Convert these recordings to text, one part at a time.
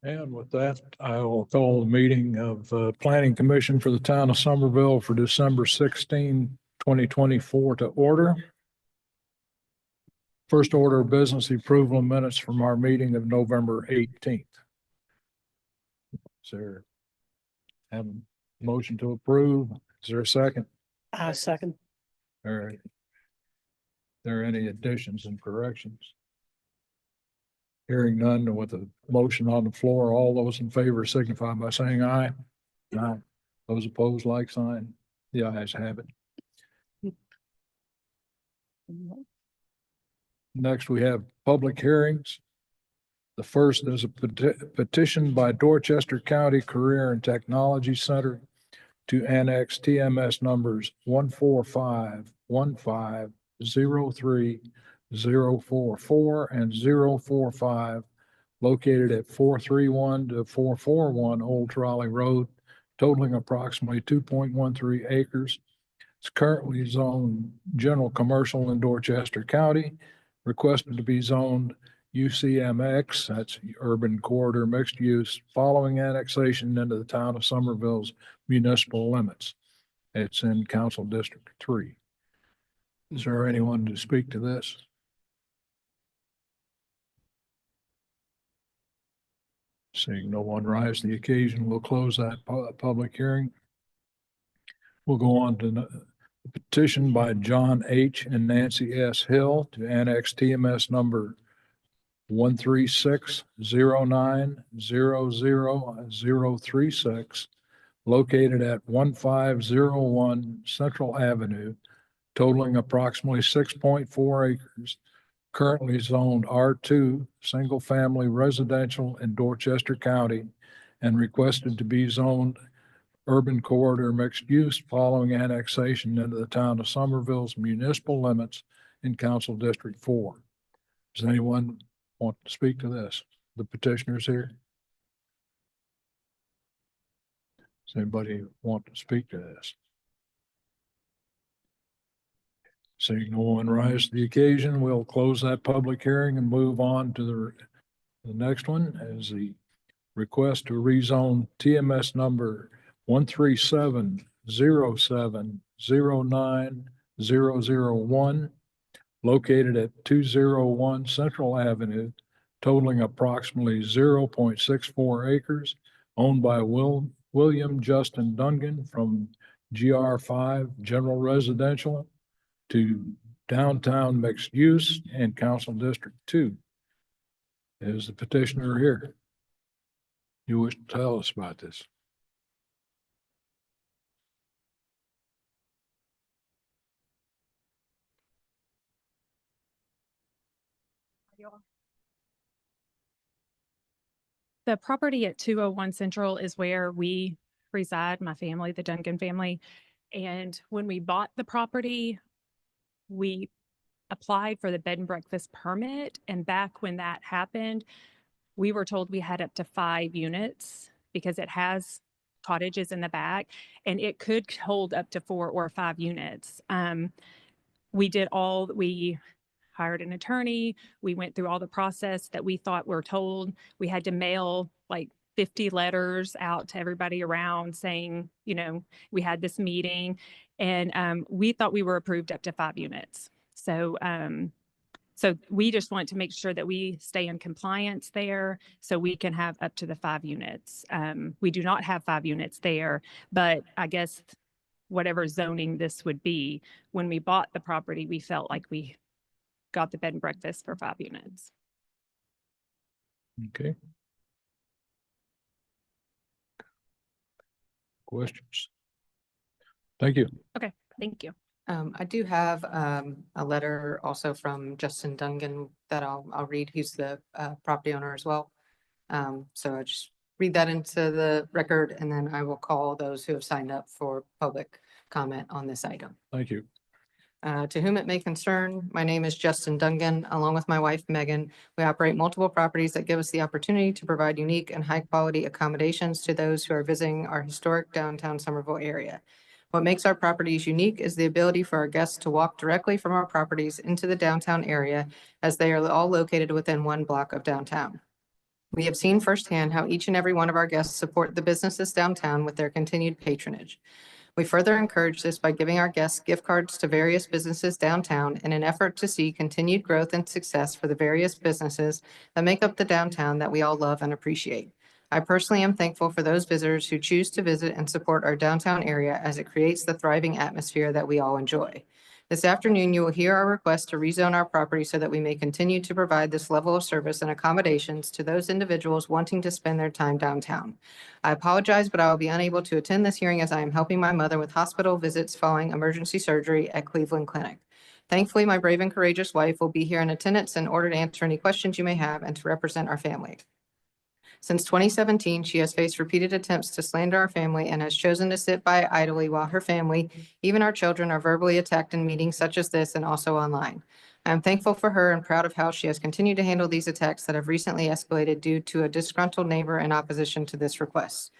And with that, I will call the meeting of Planning Commission for the town of Somerville for December 16, 2024 to order. First order of business, the approval of minutes from our meeting of November 18th. Is there a motion to approve? Is there a second? Second. All right. There any additions and corrections? Hearing none with a motion on the floor, all those in favor signify by saying aye. Aye. Those opposed, like sign. The ayes have it. Next, we have public hearings. The first is a petition by Dorchester County Career and Technology Center to annex TMS numbers 14515, 03, 044 and 045 located at 431 to 441 Old Trolley Road, totaling approximately 2.13 acres. It's currently zoned general commercial in Dorchester County, requested to be zoned UCMX, that's urban corridor mixed use, following annexation into the town of Somerville's municipal limits. It's in Council District 3. Is there anyone to speak to this? Seeing no one rise to the occasion, we'll close that public hearing. We'll go on to the petition by John H. and Nancy S. Hill to annex TMS number 13609000036 located at 1501 Central Avenue, totaling approximately 6.4 acres, currently zoned R2 single family residential in Dorchester County and requested to be zoned urban corridor mixed use following annexation into the town of Somerville's municipal limits in Council District 4. Does anyone want to speak to this? The petitioners here? Does anybody want to speak to this? Seeing no one rise to the occasion, we'll close that public hearing and move on to the next one as the request to rezone TMS number 13707090001 located at 201 Central Avenue, totaling approximately 0.64 acres, owned by William Justin Dungan from GR5 General Residential to downtown mixed use and Council District 2. Is the petitioner here? You wish to tell us about this? The property at 201 Central is where we reside, my family, the Duncan family. And when we bought the property, we applied for the bed and breakfast permit. And back when that happened, we were told we had up to 5 units because it has cottages in the back and it could hold up to 4 or 5 units. We hired an attorney. We went through all the process that we thought we're told. We had to mail like 50 letters out to everybody around saying, you know, we had this meeting and we thought we were approved up to 5 units. So we just want to make sure that we stay in compliance there so we can have up to the 5 units. We do not have 5 units there, but I guess whatever zoning this would be, when we bought the property, we felt like we got the bed and breakfast for 5 units. Okay. Questions? Thank you. Okay, thank you. I do have a letter also from Justin Dungan that I'll read. He's the property owner as well. So I just read that into the record and then I will call those who have signed up for public comment on this item. Thank you. To whom it may concern, my name is Justin Dungan. Along with my wife, Megan, we operate multiple properties that give us the opportunity to provide unique and high-quality accommodations to those who are visiting our historic downtown Somerville area. What makes our properties unique is the ability for our guests to walk directly from our properties into the downtown area, as they are all located within 1 block of downtown. We have seen firsthand how each and every one of our guests support the businesses downtown with their continued patronage. We further encourage this by giving our guests gift cards to various businesses downtown in an effort to see continued growth and success for the various businesses that make up the downtown that we all love and appreciate. I personally am thankful for those visitors who choose to visit and support our downtown area as it creates the thriving atmosphere that we all enjoy. This afternoon, you will hear our request to rezone our property so that we may continue to provide this level of service and accommodations to those individuals wanting to spend their time downtown. I apologize, but I will be unable to attend this hearing as I am helping my mother with hospital visits following emergency surgery at Cleveland Clinic. Thankfully, my brave and courageous wife will be here in attendance in order to answer any questions you may have and to represent our family. Since 2017, she has faced repeated attempts to slander our family and has chosen to sit by idly while her family, even our children, are verbally attacked in meetings such as this and also online. I am thankful for her and proud of how she has continued to handle these attacks that have recently escalated due to a disgruntled neighbor in opposition to this request.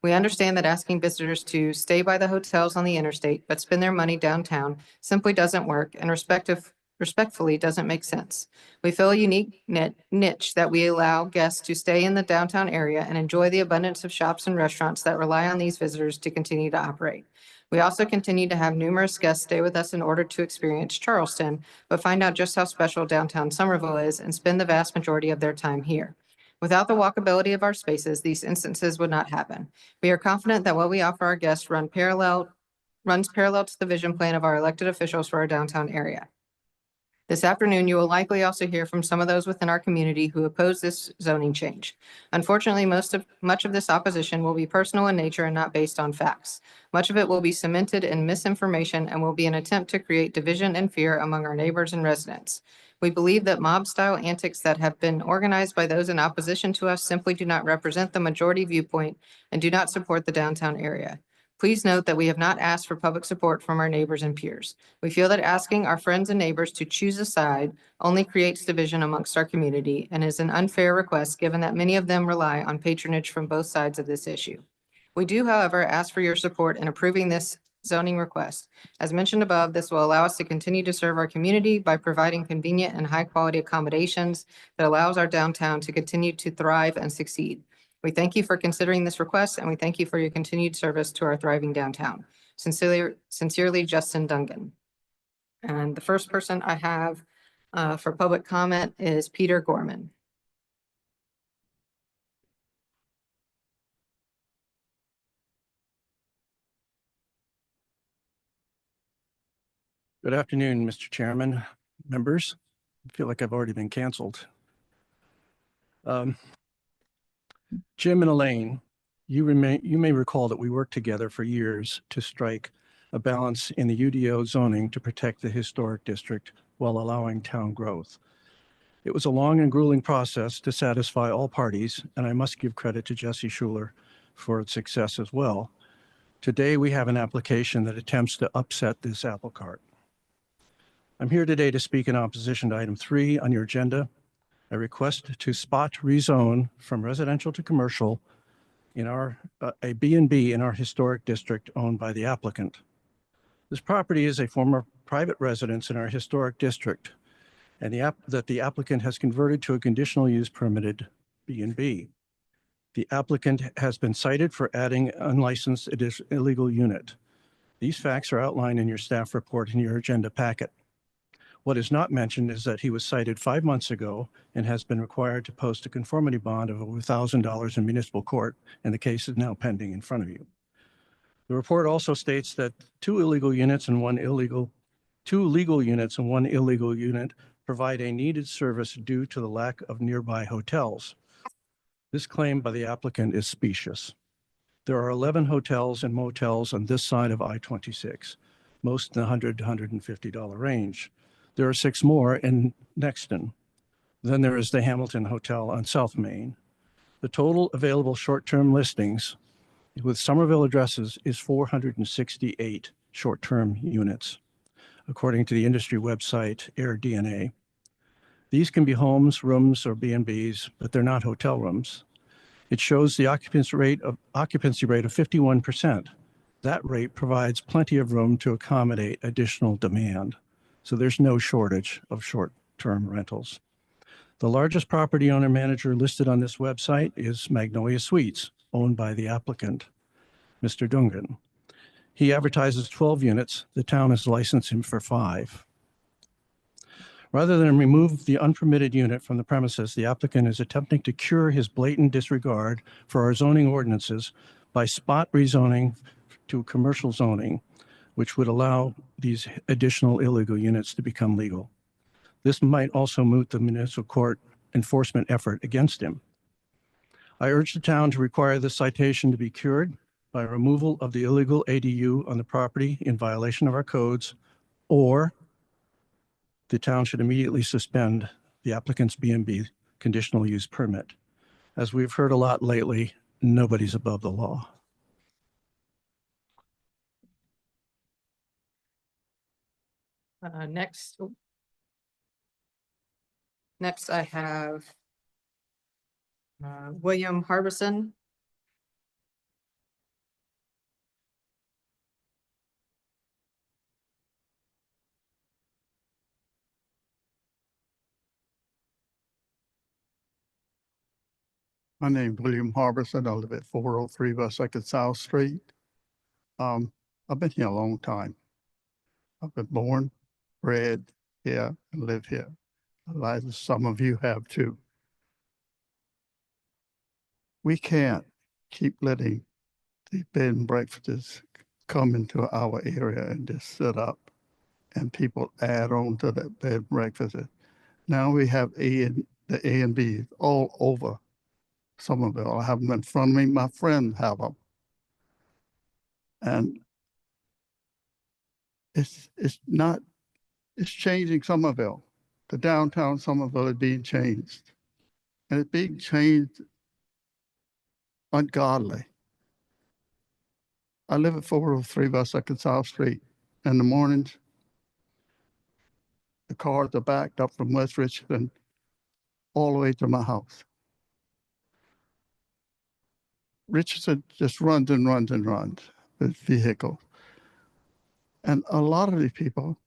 We understand that asking visitors to stay by the hotels on the interstate but spend their money downtown simply doesn't work and respectfully doesn't make sense. We feel a unique niche that we allow guests to stay in the downtown area and enjoy the abundance of shops and restaurants that rely on these visitors to continue to operate. We also continue to have numerous guests stay with us in order to experience Charleston, but find out just how special downtown Somerville is and spend the vast majority of their time here. Without the walkability of our spaces, these instances would not happen. We are confident that what we offer our guests runs parallel to the vision plan of our elected officials for our downtown area. This afternoon, you will likely also hear from some of those within our community who oppose this zoning change. Unfortunately, much of this opposition will be personal in nature and not based on facts. Much of it will be cemented in misinformation and will be an attempt to create division and fear among our neighbors and residents. We believe that mob-style antics that have been organized by those in opposition to us simply do not represent the majority viewpoint and do not support the downtown area. Please note that we have not asked for public support from our neighbors and peers. We feel that asking our friends and neighbors to choose a side only creates division amongst our community and is an unfair request given that many of them rely on patronage from both sides of this issue. We do, however, ask for your support in approving this zoning request. As mentioned above, this will allow us to continue to serve our community by providing convenient and high-quality accommodations that allows our downtown to continue to thrive and succeed. We thank you for considering this request, and we thank you for your continued service to our thriving downtown. Sincerely, Justin Dungan. And the first person I have for public comment is Peter Gorman. Good afternoon, Mr. Chairman, members. I feel like I've already been canceled. Jim and Elaine, you may recall that we worked together for years to strike a balance in the UDO zoning to protect the historic district while allowing town growth. It was a long and grueling process to satisfy all parties, and I must give credit to Jesse Schuler for its success as well. Today, we have an application that attempts to upset this apple cart. I'm here today to speak in opposition to item 3 on your agenda, a request to spot rezone from residential to commercial in a B&B in our historic district owned by the applicant. This property is a former private residence in our historic district, and that the applicant has converted to a conditional use permitted B&B. The applicant has been cited for adding unlicensed illegal unit. These facts are outlined in your staff report in your agenda packet. What is not mentioned is that he was cited 5 months ago and has been required to post a conformity bond of over $1,000 in municipal court, and the case is now pending in front of you. The report also states that 2 legal units and 1 illegal unit provide a needed service due to the lack of nearby hotels. This claim by the applicant is specious. There are 11 hotels and motels on this side of I-26, most in the $100 to $150 range. There are 6 more in Nexton. Then there is the Hamilton Hotel on South Main. The total available short-term listings with Somerville addresses is 468 short-term units, according to the industry website AirDNA. These can be homes, rooms, or B&Bs, but they're not hotel rooms. It shows the occupancy rate of 51%. That rate provides plenty of room to accommodate additional demand. So there's no shortage of short-term rentals. The largest property owner manager listed on this website is Magnolia Suites, owned by the applicant, Mr. Dungan. He advertises 12 units. The town has licensed him for 5. Rather than remove the unpermitted unit from the premises, the applicant is attempting to cure his blatant disregard for our zoning ordinances by spot rezoning to commercial zoning, which would allow these additional illegal units to become legal. This might also moot the municipal court enforcement effort against him. I urge the town to require this citation to be cured by removal of the illegal ADU on the property in violation of our codes, or the town should immediately suspend the applicant's B&B conditional use permit. As we've heard a lot lately, nobody's above the law. Next I have William Harbison. My name's William Harbison. I live at 403 West Second South Street. I've been here a long time. I've been born, bred here, and live here. As some of you have too. We can't keep letting the bed and breakfasts come into our area and just sit up and people add on to that bed and breakfast. Now we have the A and B all over Somerville. I have them in front of me. My friends have them. And it's changing Somerville. The downtown Somerville is being changed. And it's being changed ungodly. I live at 403 West Second South Street. In the mornings, the cars are backed up from West Richmond all the way to my house. Richardson just runs and runs and runs with vehicles. And a lot of these people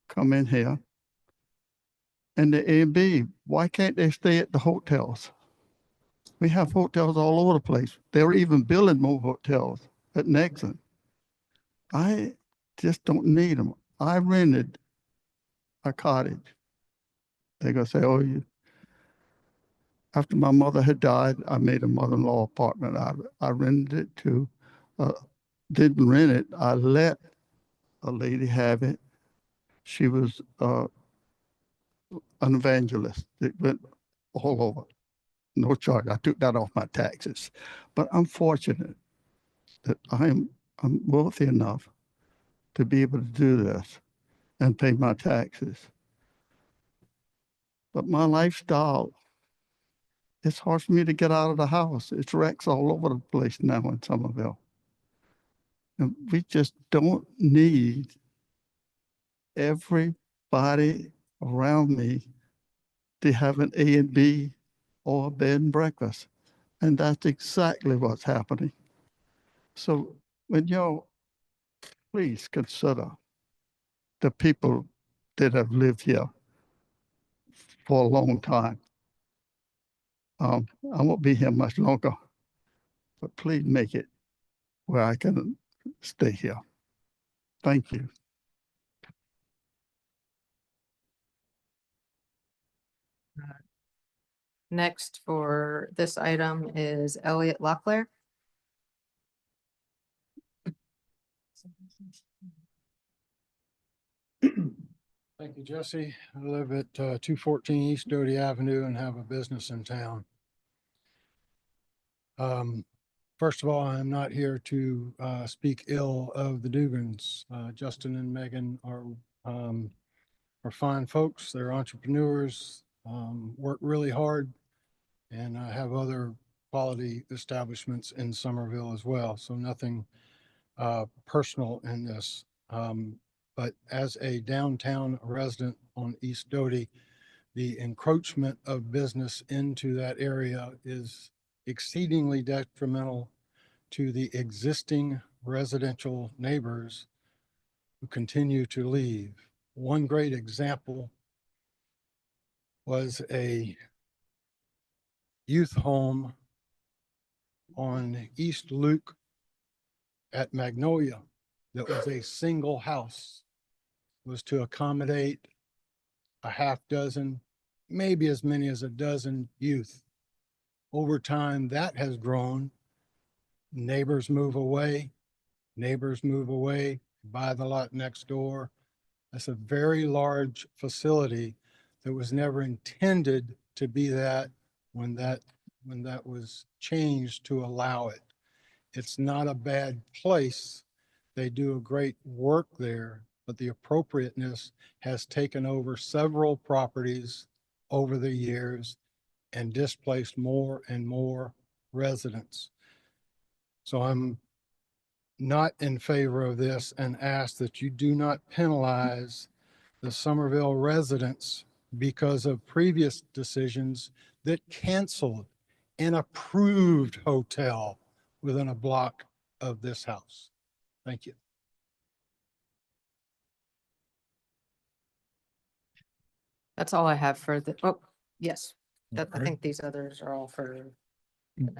come in here and the A and B, why can't they stay at the hotels? We have hotels all over the place. They're even building more hotels at Nexon. I just don't need them. I rented a cottage. They're gonna say, oh, after my mother had died, I made a mother-in-law apartment out of it. I rented it to, didn't rent it. I let a lady have it. She was an evangelist. It went all over. No charge. I took that off my taxes. But I'm fortunate that I'm wealthy enough to be able to do this and pay my taxes. But my lifestyle, it's hard for me to get out of the house. It's wrecks all over the place now in Somerville. And we just don't need everybody around me to have an A and B or a bed and breakfast. And that's exactly what's happening. So when y'all, please consider the people that have lived here for a long time. I won't be here much longer, but please make it where I can stay here. Thank you. Next for this item is Elliot Locklear. Thank you, Jesse. I live at 214 East Doty Avenue and have a business in town. First of all, I'm not here to speak ill of the Dugans. Justin and Megan are fine folks. They're entrepreneurs, work really hard, and have other quality establishments in Somerville as well. So nothing personal in this. But as a downtown resident on East Doty, the encroachment of business into that area is exceedingly detrimental to the existing residential neighbors who continue to leave. One great example was a youth home on East Luke at Magnolia that was a single house. It was to accommodate a half dozen, maybe as many as a dozen youth. Over time, that has grown. Neighbors move away, buy the lot next door. That's a very large facility that was never intended to be that when that was changed to allow it. It's not a bad place. They do a great work there, but the appropriateness has taken over several properties over the years and displaced more and more residents. So I'm not in favor of this and ask that you do not penalize the Somerville residents because of previous decisions that canceled an approved hotel within a block of this house. Thank you. That's all I have for the, oh, yes. That, I Okay. think these others are all for,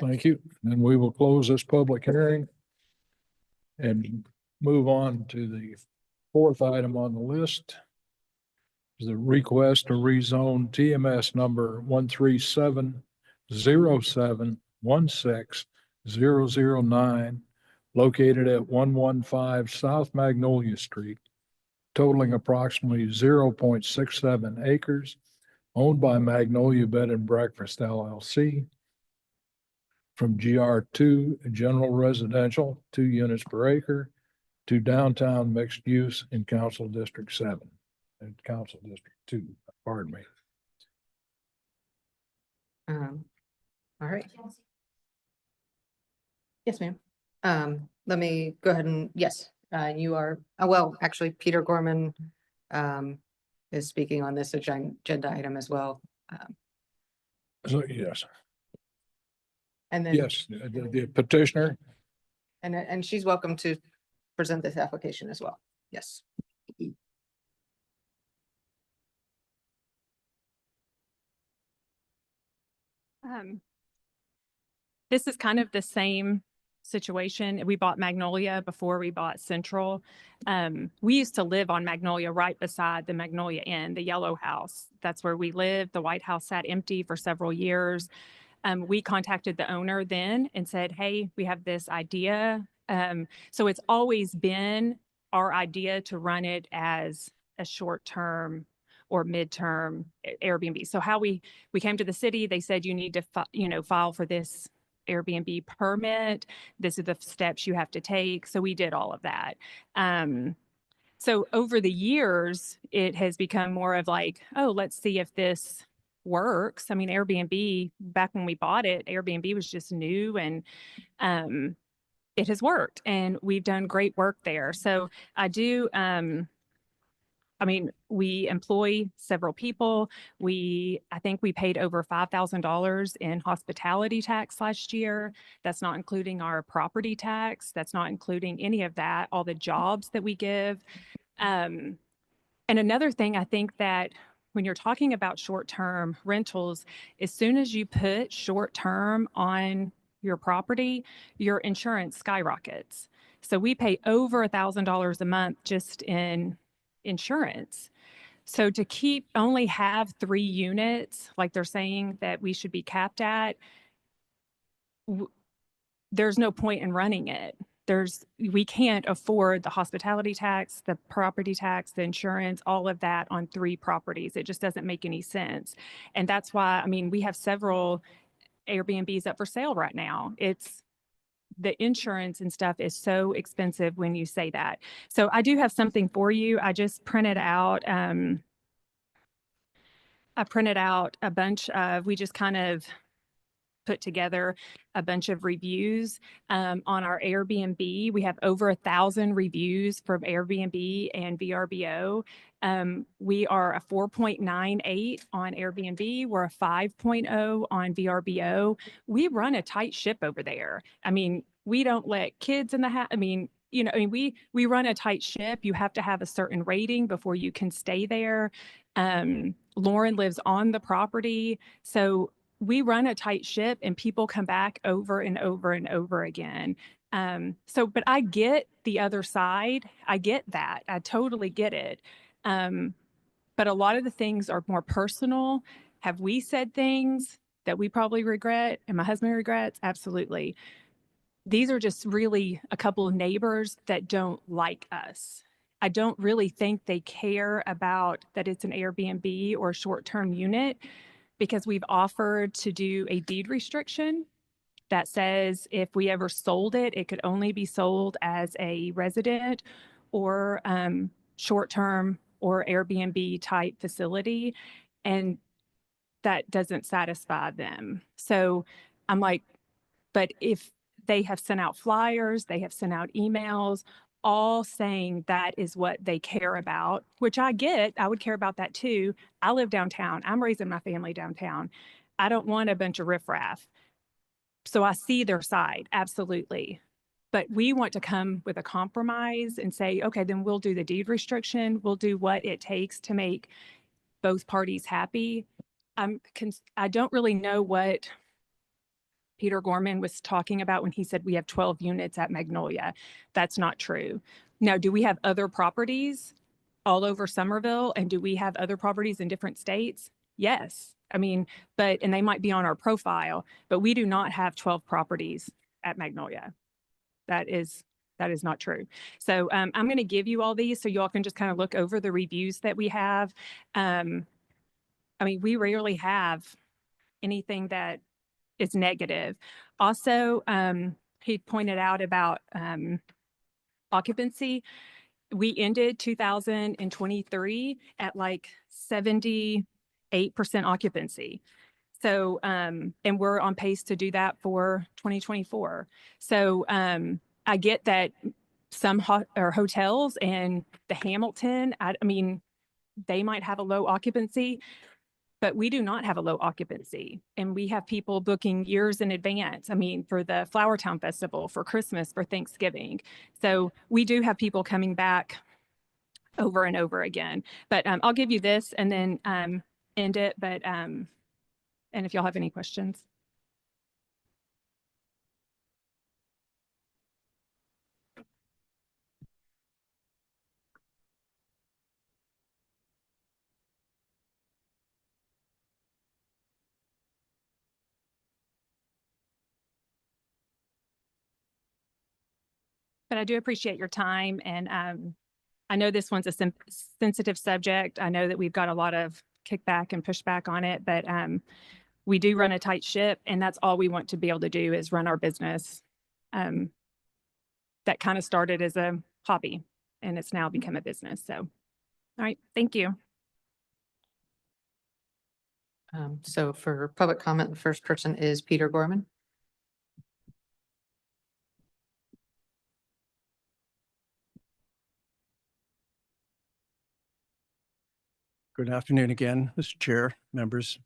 Thank you. And we will close this public hearing and move on to the fourth item on the list. Is the request to rezone TMS number 13707160009 located at 115 South Magnolia Street, totaling approximately 0.67 acres, owned by Magnolia Bed and Breakfast LLC, from GR2 General Residential, 2 units per acre, to downtown mixed use in Council District 7 and Council District 2, pardon me. all right. Yes, ma'am. Let me go ahead and, yes, you are, well, actually, Peter Gorman is speaking on this agenda item as well. So, yes, And then, yes, the petitioner, and she's welcome to present this application as well. Yes. This is kind of the same situation. We bought Magnolia before we bought Central. We used to live on Magnolia right beside the Magnolia Inn, the yellow house. That's where we lived. The White House sat empty for several years. We contacted the owner then and said, hey, we have this idea. So it's always been our idea to run it as a short-term or midterm Airbnb. So how we came to the city, they said, you need to, file for this Airbnb permit. This are the steps you have to take. So we did all of that. So over the years, it has become more of like, oh, let's see if this works. I mean, Airbnb, back when we bought it, Airbnb was just new and it has worked and we've done great work there. So I do, we employ several people. I think we paid over $5,000 in hospitality tax last year. That's not including our property tax. That's not including any of that, all the jobs that we give. And another thing, I think that when you're talking about short-term rentals, as soon as you put short-term on your property, your insurance skyrockets. So we pay over $1,000 a month just in insurance. So to only have 3 units, like they're saying that we should be capped at, there's no point in running it. We can't afford the hospitality tax, the property tax, the insurance, all of that on 3 properties. It just doesn't make any sense. And that's why, we have several Airbnbs up for sale right now. The insurance and stuff is so expensive when you say that. So I do have something for you. I just printed out, a bunch of, we just kind of put together a bunch of reviews on our Airbnb. We have over 1,000 reviews from Airbnb and VRBO. We are a 4.98 on Airbnb. We're a 5.0 on VRBO. We run a tight ship over there. We don't let kids in the house. We run a tight ship. You have to have a certain rating before you can stay there. Lauren lives on the property. So we run a tight ship and people come back over and over and over again. But I get the other side. I get that. I totally get it. But a lot of the things are more personal. Have we said things that we probably regret and my husband regrets? Absolutely. These are just really a couple of neighbors that don't like us. I don't really think they care about that it's an Airbnb or a short-term unit because we've offered to do a deed restriction that says if we ever sold it, it could only be sold as a resident or short-term or Airbnb type facility. And that doesn't satisfy them. So I'm like, but if they have sent out flyers, they have sent out emails, all saying that is what they care about, which I get. I would care about that too. I live downtown. I'm raising my family downtown. I don't want a bunch of riffraff. So I see their side, absolutely. But we want to come with a compromise and say, okay, then we'll do the deed restriction. We'll do what it takes to make both parties happy. I don't really know what Peter Gorman was talking about when he said we have 12 units at Magnolia. That's not true. Now, do we have other properties all over Somerville? And do we have other properties in different states? Yes. I mean, and they might be on our profile, but we do not have 12 properties at Magnolia. That is not true. So I'm going to give you all these so y'all can just kind of look over the reviews that we have. I mean, we rarely have anything that is negative. Also, he pointed out about occupancy. We ended 2023 at like 78% occupancy. So, and we're on pace to do that for 2024. So, I get that some hotels and the Hamilton, I mean, they might have a low occupancy, but we do not have a low occupancy. And we have people booking years in advance. I mean, for the Flowertown Festival, for Christmas, for Thanksgiving. So we do have people coming back over and over again. But I'll give you this and then end it. But and if y'all have any questions. But I do appreciate your time. And I know this one's a sensitive subject. I know that we've got a lot of kickback and pushback on it, but we do run a tight ship, and that's all we want to be able to do is run our business. That kind of started as a hobby, and it's now become a business. So, all right, thank you. So for public comment, the first person is Peter Gorman. Good afternoon again, Mr. Chair, members.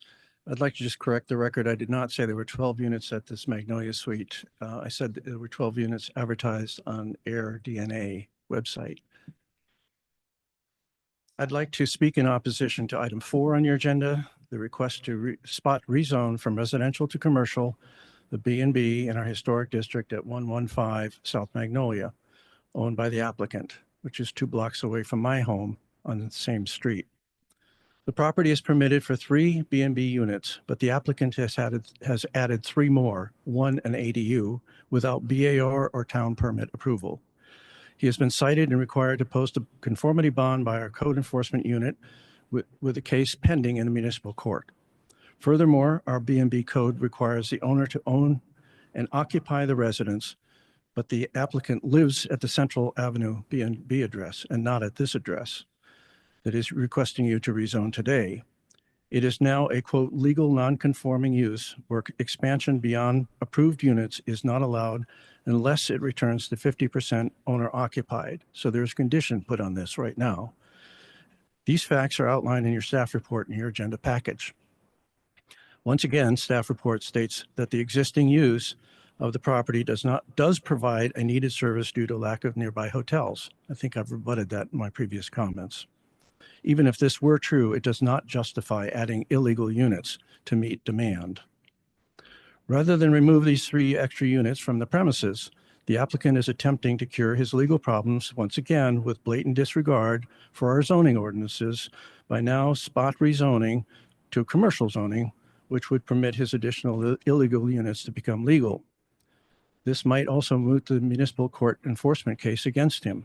I'd like to just correct the record. I did not say there were 12 units at this Magnolia Suite. I said that there were 12 units advertised on AirDNA website. I'd like to speak in opposition to item 4 on your agenda, the request to spot rezone from residential to commercial, the B&B in our historic district at 115 South Magnolia, owned by the applicant, which is 2 blocks away from my home on the same street. The property is permitted for 3 B&B units, but the applicant has added 3 more, 1 an ADU, without BAR or town permit approval. He has been cited and required to post a conformity bond by our code enforcement unit with a case pending in the municipal court. Furthermore, our B&B code requires the owner to own and occupy the residence, but the applicant lives at the Central Avenue B&B address and not at this address that is requesting you to rezone today. It is now a quote legal non-conforming use where expansion beyond approved units is not allowed unless it returns to 50% owner occupied. So there's a condition put on this right now. These facts are outlined in your staff report in your agenda package. Once again, staff report states that the existing use of the property does provide a needed service due to lack of nearby hotels. I think I've rebutted that in my previous comments. Even if this were true, it does not justify adding illegal units to meet demand. Rather than remove these 3 extra units from the premises, the applicant is attempting to cure his legal problems once again with blatant disregard for our zoning ordinances by now spot rezoning to commercial zoning, which would permit his additional illegal units to become legal. This might also moot the municipal court enforcement case against him.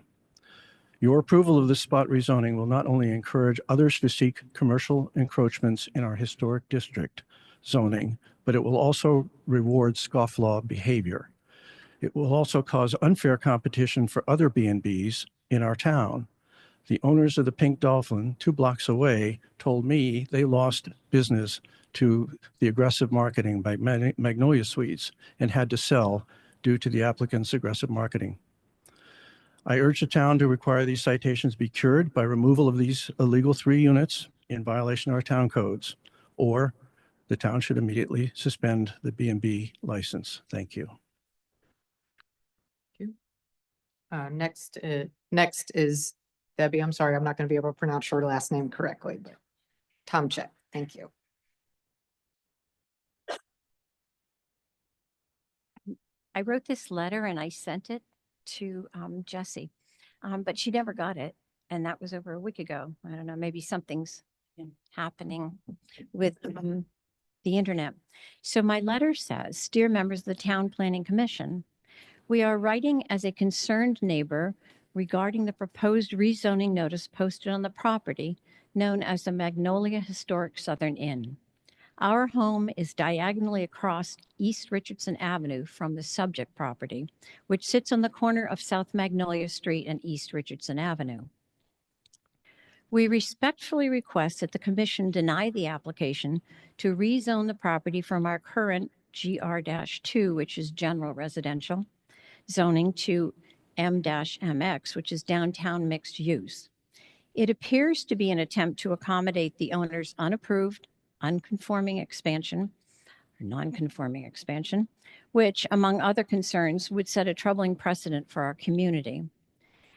Your approval of this spot rezoning will not only encourage others to seek commercial encroachments in our historic district zoning, but it will also reward scofflaw behavior. It will also cause unfair competition for other B&Bs in our town. The owners of the Pink Dolphin 2 blocks away told me they lost business to the aggressive marketing by Magnolia Suites and had to sell due to the applicant's aggressive marketing. I urge the town to require these citations be cured by removal of these illegal 3 units in violation of our town codes, or the town should immediately suspend the B&B license. Thank you. Next is Debbie. I'm sorry, I'm not going to be able to pronounce your last name correctly, but Tomczyk. Thank you. I wrote this letter and I sent it to Jessie, but she never got it. And that was over a week ago. I don't know, maybe something's happening with the internet. So my letter says, "Dear members of the Town Planning Commission, we are writing as a concerned neighbor regarding the proposed rezoning notice posted on the property known as the Magnolia Historic Southern Inn. Our home is diagonally across East Richardson Avenue from the subject property, which sits on the corner of South Magnolia Street and East Richardson Avenue. We respectfully request that the commission deny the application to rezone the property from our current GR-2, which is general residential, zoning to M-MX, which is downtown mixed use. It appears to be an attempt to accommodate the owner's unapproved, unconforming expansion, or non-conforming expansion, which, among other concerns, would set a troubling precedent for our community.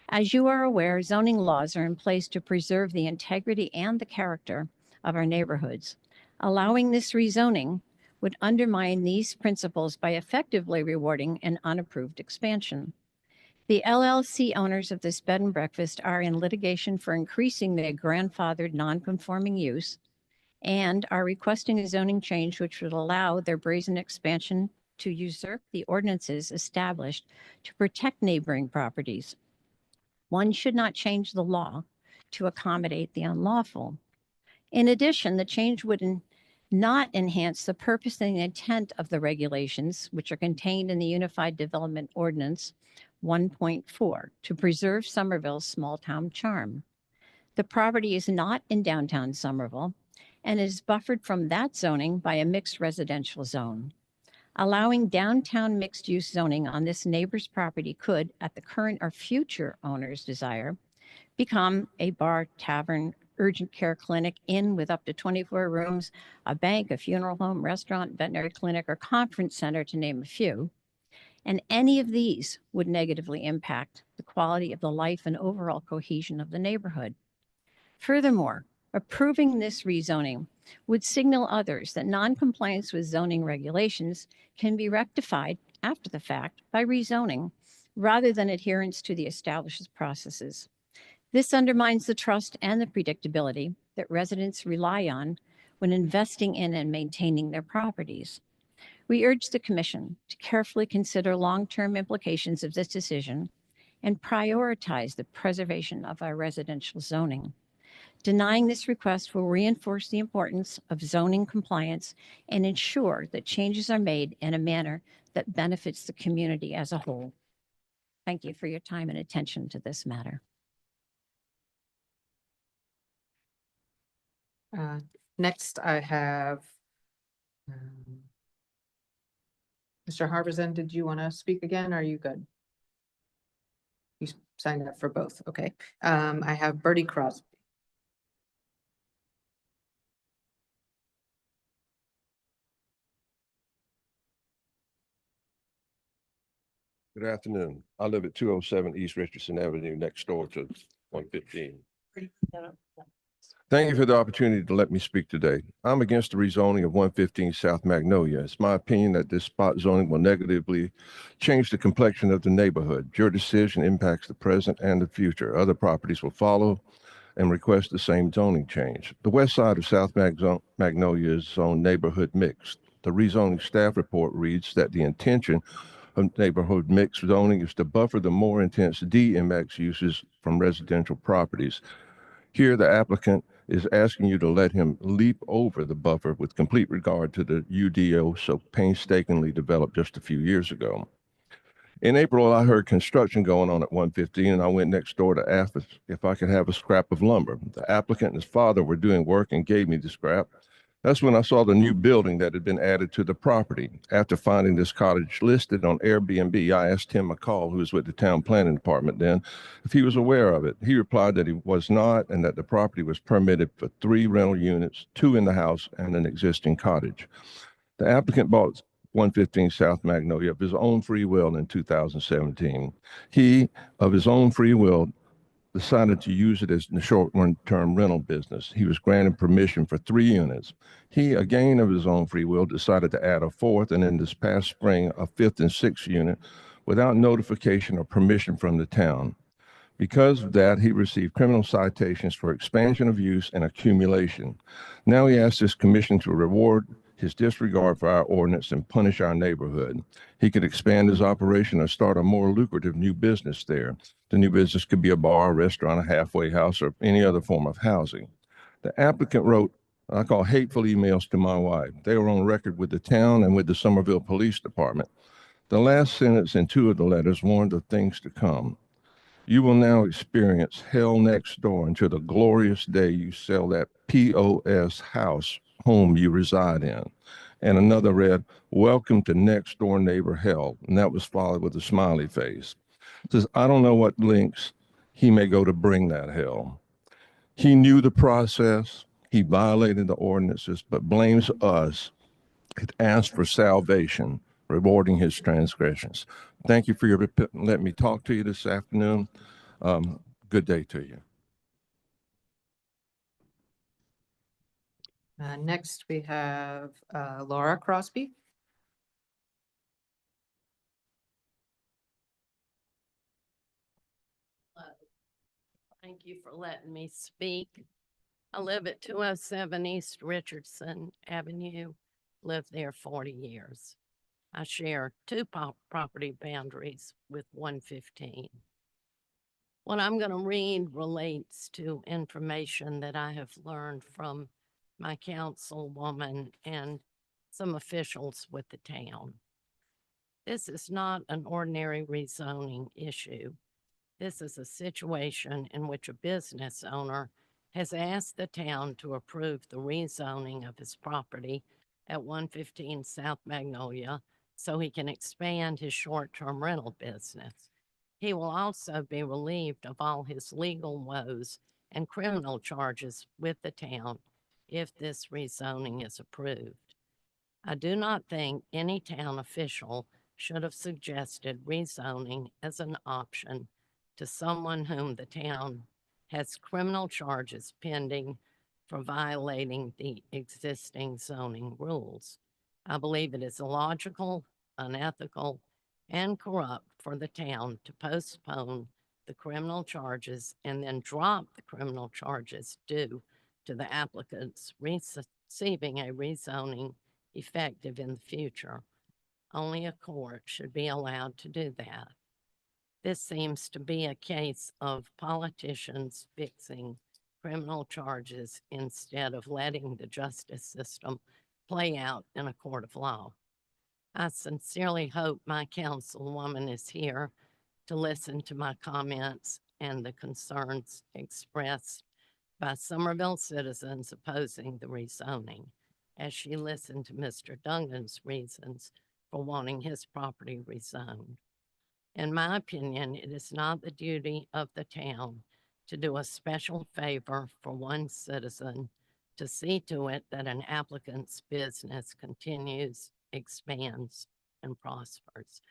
As you are aware, zoning laws are in place to preserve the integrity and the character of our neighborhoods. Allowing this rezoning would undermine these principles by effectively rewarding an unapproved expansion. The LLC owners of this bed and breakfast are in litigation for increasing their grandfathered non-conforming use and are requesting a zoning change which would allow their brazen expansion to usurp the ordinances established to protect neighboring properties. One should not change the law to accommodate the unlawful. In addition, the change would not enhance the purpose and the intent of the regulations, which are contained in the Unified Development Ordinance 1.4 to preserve Somerville's small-town charm. The property is not in downtown Somerville and is buffered from that zoning by a mixed residential zone. Allowing downtown mixed-use zoning on this neighbor's property could, at the current or future owner's desire, become a bar, tavern, urgent care clinic, inn with up to 24 rooms, a bank, a funeral home, restaurant, veterinary clinic, or conference center, to name a few. And any of these would negatively impact the quality of the life and overall cohesion of the neighborhood. Furthermore, approving this rezoning would signal others that noncompliance with zoning regulations can be rectified after the fact by rezoning rather than adherence to the established processes. This undermines the trust and the predictability that residents rely on when investing in and maintaining their properties. We urge the Commission to carefully consider long-term implications of this decision and prioritize the preservation of our residential zoning. Denying this request will reinforce the importance of zoning compliance and ensure that changes are made in a manner that benefits the community as a whole. Thank you for your time and attention to this matter. Next, I have Mr. Harbison. Did you want to speak again? Are you good? You signed up for both. Okay. I have Bertie Crosby. Good afternoon. I live at 207 East Richardson Avenue, next door to 115. Thank you for the opportunity to let me speak today. I'm against the rezoning of 115 South Magnolia. It's my opinion that this spot zoning will negatively change the complexion of the neighborhood. Your decision impacts the present and the future. Other properties will follow and request the same zoning change. The west side of South Magnolia is zoned neighborhood mixed. The rezoning staff report reads that the intention of neighborhood mixed zoning is to buffer the more intense DMX uses from residential properties. Here, the applicant is asking you to let him leap over the buffer with complete regard to the UDO so painstakingly developed just a few years ago. In April, I heard construction going on at 115, and I went next door to ask if I could have a scrap of lumber. The applicant and his father were doing work and gave me the scrap. That's when I saw the new building that had been added to the property. After finding this cottage listed on Airbnb, I asked Tim McCall, who was with the town planning department then, if he was aware of it. He replied that he was not, and that the property was permitted for 3 rental units, 2 in the house and an existing cottage. The applicant bought 115 South Magnolia of his own free will in 2017. He, of his own free will, decided to use it as a short-term rental business. He was granted permission for 3 units. He, again of his own free will, decided to add a 4th, and in this past spring, a 5th and 6th unit without notification or permission from the town. Because of that, he received criminal citations for expansion of use and accumulation. Now he asks this commission to reward his disregard for our ordinance and punish our neighborhood. He could expand his operation or start a more lucrative new business there. The new business could be a bar, a restaurant, a halfway house, or any other form of housing. The applicant wrote, I call hateful emails to my wife. They were on record with the town and with the Somerville Police Department. The last sentence in 2 of the letters warned of things to come. You will now experience hell next door until the glorious day you sell that POS house home you reside in. And another read, welcome to next door neighbor hell. And that was followed with a smiley face. It says, I don't know what lengths he may go to bring that hell. He knew the process. He violated the ordinances, but blames us. It asked for salvation, rewarding his transgressions. Thank you for letting me talk to you this afternoon. Good day to you. Next, we have Laura Crosby. Thank you for letting me speak. I live at 207 East Richardson Avenue, lived there 40 years. I share 2 property boundaries with 115. What I'm going to read relates to information that I have learned from my councilwoman and some officials with the town. This is not an ordinary rezoning issue. This is a situation in which a business owner has asked the town to approve the rezoning of his property at 115 South Magnolia so he can expand his short-term rental business. He will also be relieved of all his legal woes and criminal charges with the town if this rezoning is approved. I do not think any town official should have suggested rezoning as an option to someone whom the town has criminal charges pending for violating the existing zoning rules. I believe it is illogical, unethical, and corrupt for the town to postpone the criminal charges and then drop the criminal charges due to the applicants receiving a rezoning effective in the future. Only a court should be allowed to do that. This seems to be a case of politicians fixing criminal charges instead of letting the justice system play out in a court of law. I sincerely hope my councilwoman is here to listen to my comments and the concerns expressed by Somerville citizens opposing the rezoning, as she listened to Mr. Dungan's reasons for wanting his property rezoned. In my opinion, it is not the duty of the town to do a special favor for one citizen to see to it that an applicant's business continues, expands, and prospers.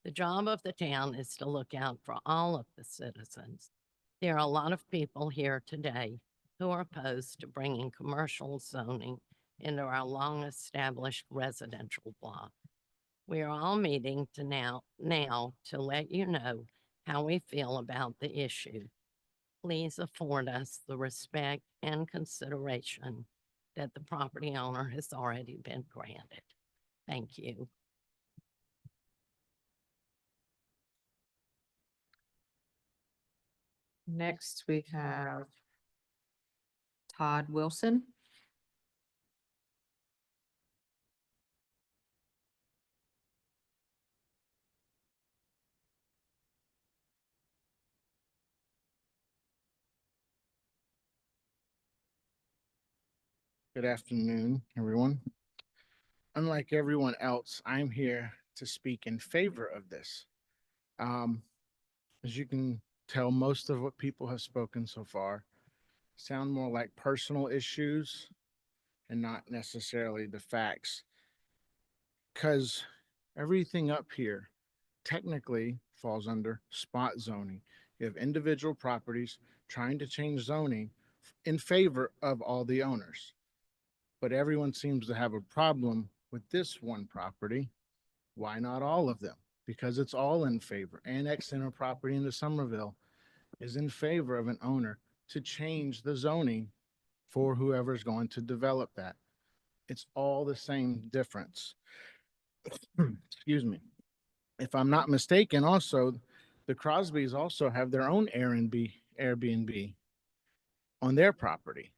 The job of the town is to look out for all of the citizens. There are a lot of people here today who are opposed to bringing commercial zoning into our long-established residential block. We are all meeting to now to let you know how we feel about the issue. Please afford us the respect and consideration that the property owner has already been granted. Thank you. Next, we have Todd Wilson. Good afternoon, everyone. Unlike everyone else, I'm here to speak in favor of this. As you can tell, most of what people have spoken so far sound more like personal issues and not necessarily the facts. Because everything up here technically falls under spot zoning. You have individual properties trying to change zoning in favor of all the owners. But everyone seems to have a problem with this one property. Why not all of them? Because it's all in favor. Annexing a property into Somerville is in favor of an owner to change the zoning for whoever's going to develop that. It's all the same difference. Excuse me. If I'm not mistaken, also, the Crosbys also have their own Airbnb on their property.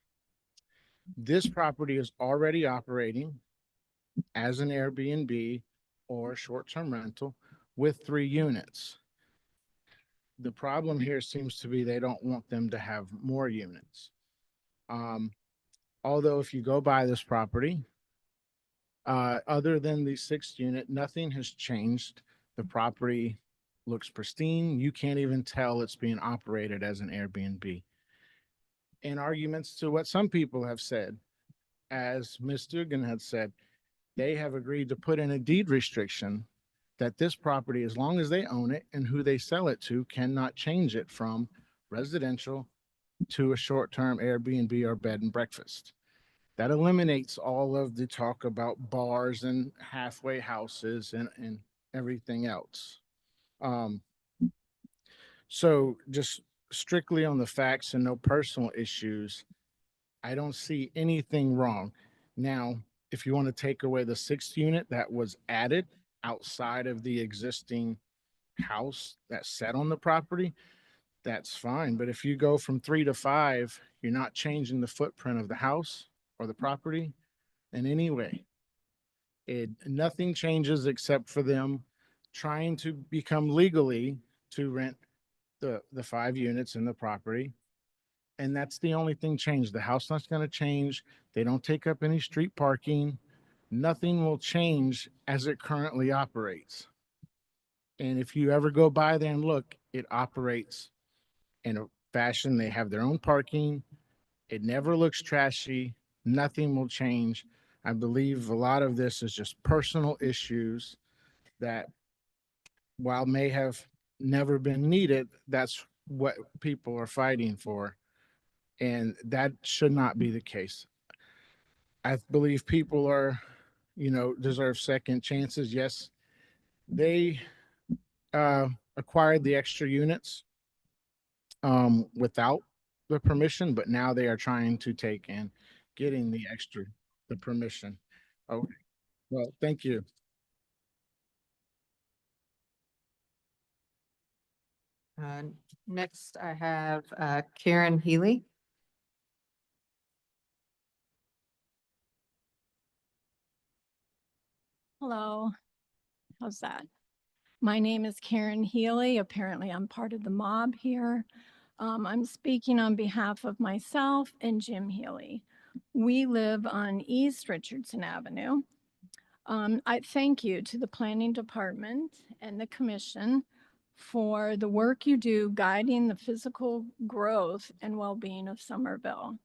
This property is already operating as an Airbnb or short-term rental with 3 units. The problem here seems to be they don't want them to have more units. Although if you go by this property, other than the 6th unit, nothing has changed. The property looks pristine. You can't even tell it's being operated as an Airbnb. In arguments to what some people have said, as Ms. Dugan had said, they have agreed to put in a deed restriction that this property, as long as they own it and who they sell it to, cannot change it from residential to a short-term Airbnb or bed and breakfast. That eliminates all of the talk about bars and halfway houses and everything else. So just strictly on the facts and no personal issues, I don't see anything wrong. Now, if you want to take away the 6th unit that was added outside of the existing house that's set on the property, that's fine. But if you go from 3 to 5, you're not changing the footprint of the house or the property in any way. Nothing changes except for them trying to become legally to rent the 5 units in the property. And that's the only thing changed. The house not going to change. They don't take up any street parking. Nothing will change as it currently operates. And if you ever go by there and look, it operates in a fashion. They have their own parking. It never looks trashy. Nothing will change. I believe a lot of this is just personal issues that, while may have never been needed, that's what people are fighting for. And that should not be the case. I believe people are, deserve second chances. Yes, they acquired the extra units without the permission, but now they are trying to take and getting the permission. Okay. Well, thank you. Next, I have Karen Healy. Hello, how's that? My name is Karen Healy. Apparently I'm part of the mob here. I'm speaking on behalf of myself and Jim Healy. We live on East Richardson Avenue. I thank you to the Planning Department and the Commission for the work you do guiding the physical growth and well-being of Somerville.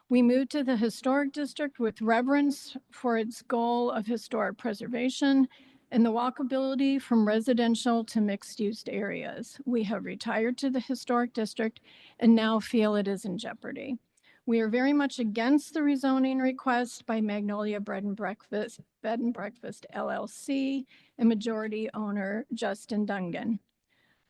We moved to the Historic District with reverence for its goal of historic preservation and the walkability from residential to mixed-use areas. We have retired to the Historic District and now feel it is in jeopardy. We are very much against the rezoning request by Magnolia Bed and Breakfast LLC and majority owner Justin Dungan.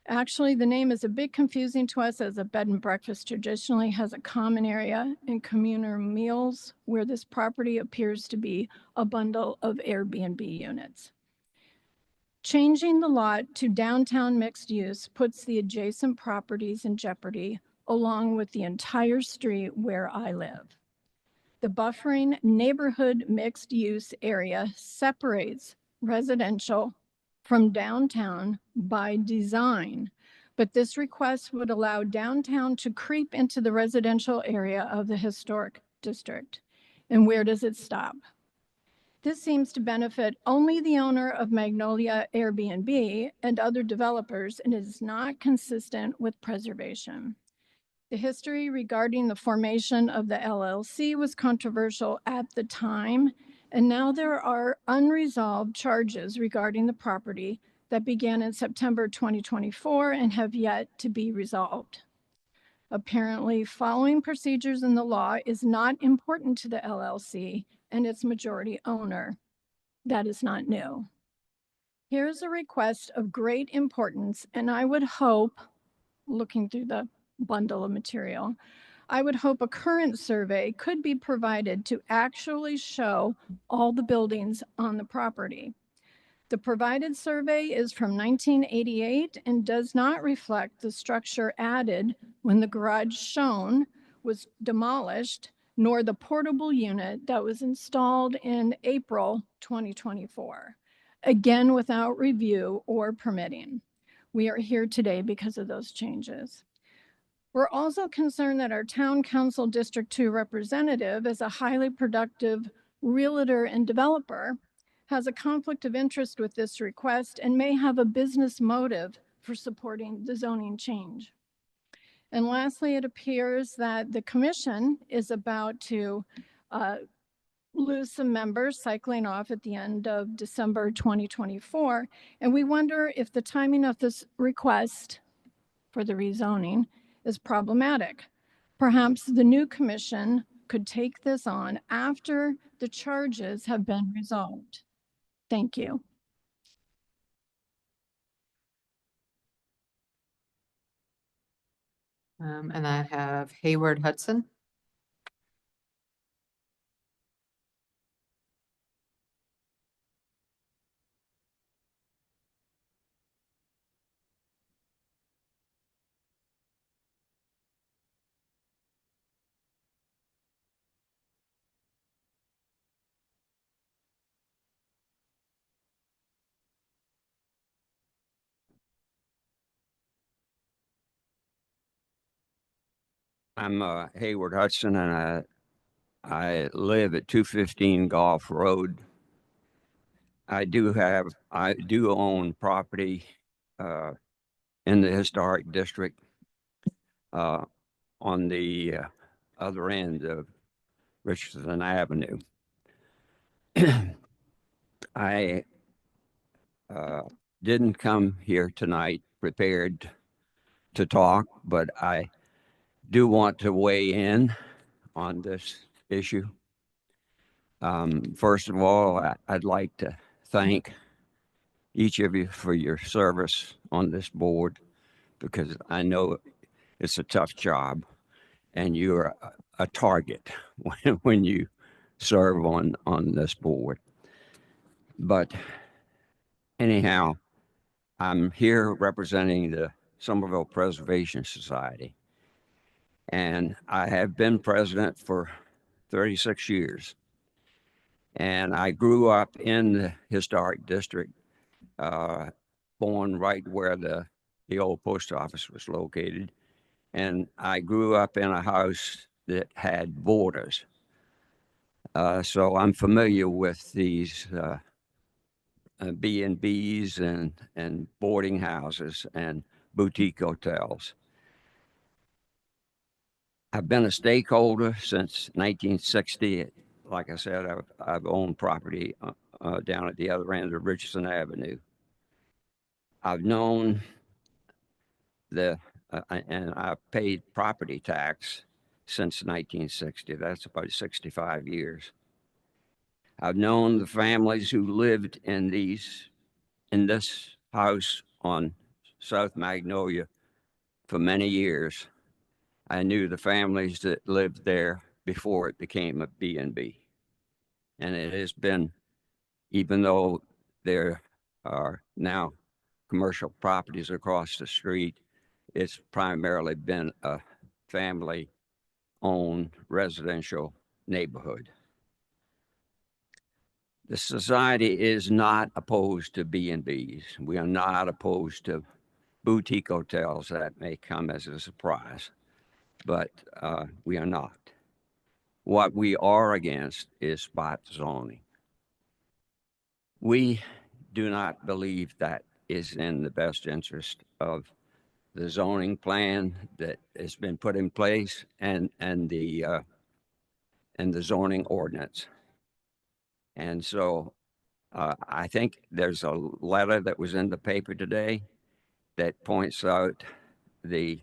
Actually, the name is a bit confusing to us as a bed and breakfast traditionally has a common area and communal meals where this property appears to be a bundle of Airbnb units. Changing the lot to downtown mixed use puts the adjacent properties in jeopardy along with the entire street where I live. The buffering neighborhood mixed use area separates residential from downtown by design, but this request would allow downtown to creep into the residential area of the historic district. And where does it stop? This seems to benefit only the owner of Magnolia Airbnb and other developers and is not consistent with preservation. The history regarding the formation of the LLC was controversial at the time, and now there are unresolved charges regarding the property that began in September 2024 and have yet to be resolved. Apparently, following procedures in the law is not important to the LLC and its majority owner. That is not new. Here's a request of great importance, and I would hope, looking through the bundle of material, I would hope a current survey could be provided to actually show all the buildings on the property. The provided survey is from 1988 and does not reflect the structure added when the garage shown was demolished, nor the portable unit that was installed in April 2024, again without review or permitting. We are here today because of those changes. We're also concerned that our Town Council District 2 representative, as a highly productive realtor and developer, has a conflict of interest with this request and may have a business motive for supporting the zoning change. And lastly, it appears that the commission is about to lose some members cycling off at the end of December 2024. And we wonder if the timing of this request for the rezoning is problematic. Perhaps the new commission could take this on after the charges have been resolved. Thank you. And I have Hayward Hudson. I'm Hayward Hudson, and I live at 215 Golf Road. I do own property in the historic district on the other end of Richardson Avenue. I didn't come here tonight prepared to talk, but I do want to weigh in on this issue. First of all, I'd like to thank each of you for your service on this board, because I know it's a tough job and you're a target when you serve on this board. But anyhow, I'm here representing the Somerville Preservation Society. And I have been president for 36 years. And I grew up in the historic district, born right where the old post office was located. And I grew up in a house that had borders. So I'm familiar with these B&Bs and boarding houses and boutique hotels. I've been a stakeholder since 1960. Like I said, I've owned property down at the other end of Richardson Avenue. I've known and I've paid property tax since 1960. That's about 65 years. I've known the families who lived in this house on South Magnolia for many years. I knew the families that lived there before it became a B&B. And it has been, even though there are now commercial properties across the street, it's primarily been a family-owned residential neighborhood. The society is not opposed to B&Bs. We are not opposed to boutique hotels. That may come as a surprise, but we are not. What we are against is spot zoning. We do not believe that is in the best interest of the zoning plan that has been put in place and the zoning ordinance. And so I think there's a letter that was in the paper today that points out the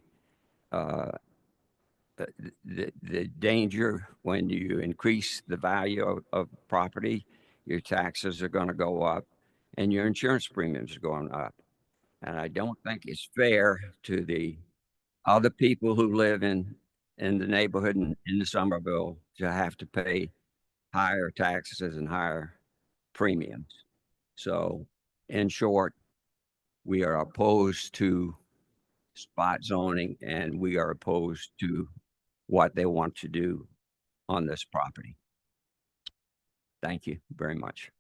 danger when you increase the value of property. Your taxes are going to go up and your insurance premiums are going up. And I don't think it's fair to the other people who live in the neighborhood in the Somerville to have to pay higher taxes and higher premiums. So in short, we are opposed to spot zoning and we are opposed to what they want to do on this property. Thank you very much.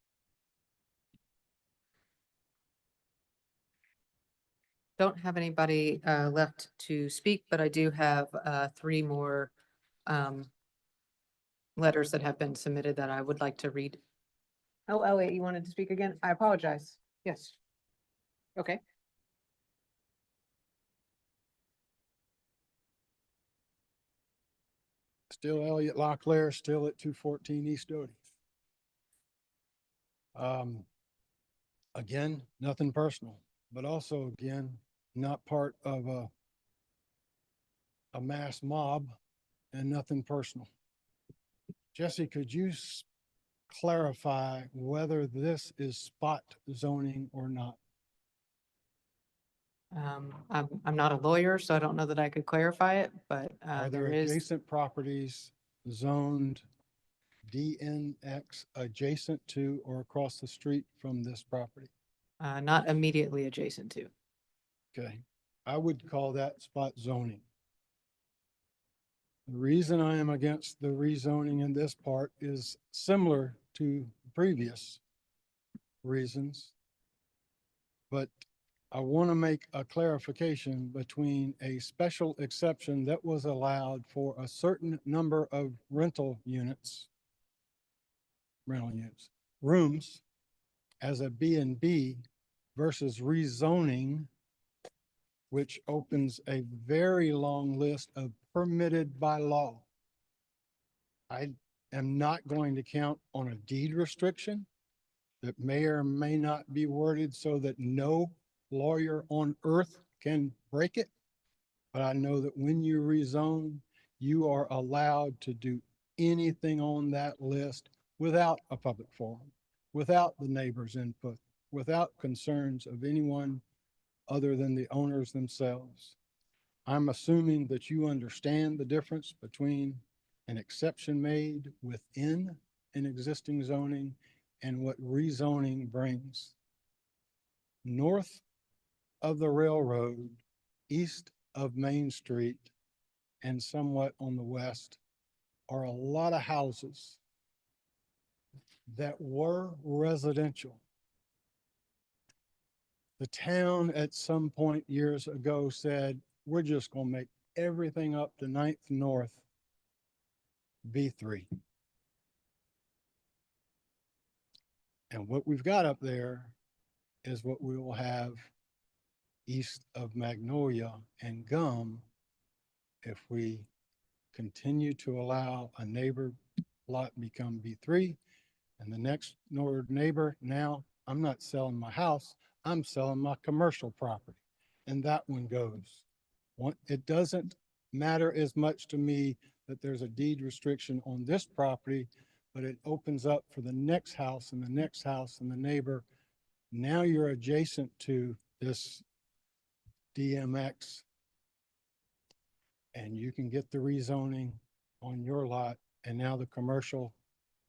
Don't have anybody left to speak, but I do have 3 more letters that have been submitted that I would like to read. Oh, Elliot, you wanted to speak again? I apologize. Yes. Okay. Still Elliot Locklear, still at 214 East Doty. Again, nothing personal, but also again, not part of a mass mob and nothing personal. Jesse, could you clarify whether this is spot zoning or not? I'm not a lawyer, so I don't know that I could clarify it, but Are there there is, adjacent properties zoned DNX adjacent to or across the street from this property? not immediately adjacent to. Okay, I would call that spot zoning. The reason I am against the rezoning in this part is similar to previous reasons. But I want to make a clarification between a special exception that was allowed for a certain number of rental units, rooms as a B&B versus rezoning, which opens a very long list of permitted by law. I am not going to count on a deed restriction that may or may not be worded so that no lawyer on earth can break it. But I know that when you rezone, you are allowed to do anything on that list without a public forum, without the neighbors' input, without concerns of anyone other than the owners themselves. I'm assuming that you understand the difference between an exception made within an existing zoning and what rezoning brings. North of the railroad, east of Main Street, and somewhat on the west are a lot of houses that were residential. The town at some point years ago said, we're just going to make everything up to 9th North B3. And what we've got up there is what we will have east of Magnolia and Gum if we continue to allow a neighbor lot become B3 and the next door neighbor, now I'm not selling my house, I'm selling my commercial property. And that one goes. It doesn't matter as much to me that there's a deed restriction on this property, but it opens up for the next house and the next house and the neighbor. Now you're adjacent to this DMX, and you can get the rezoning on your lot, and now the commercial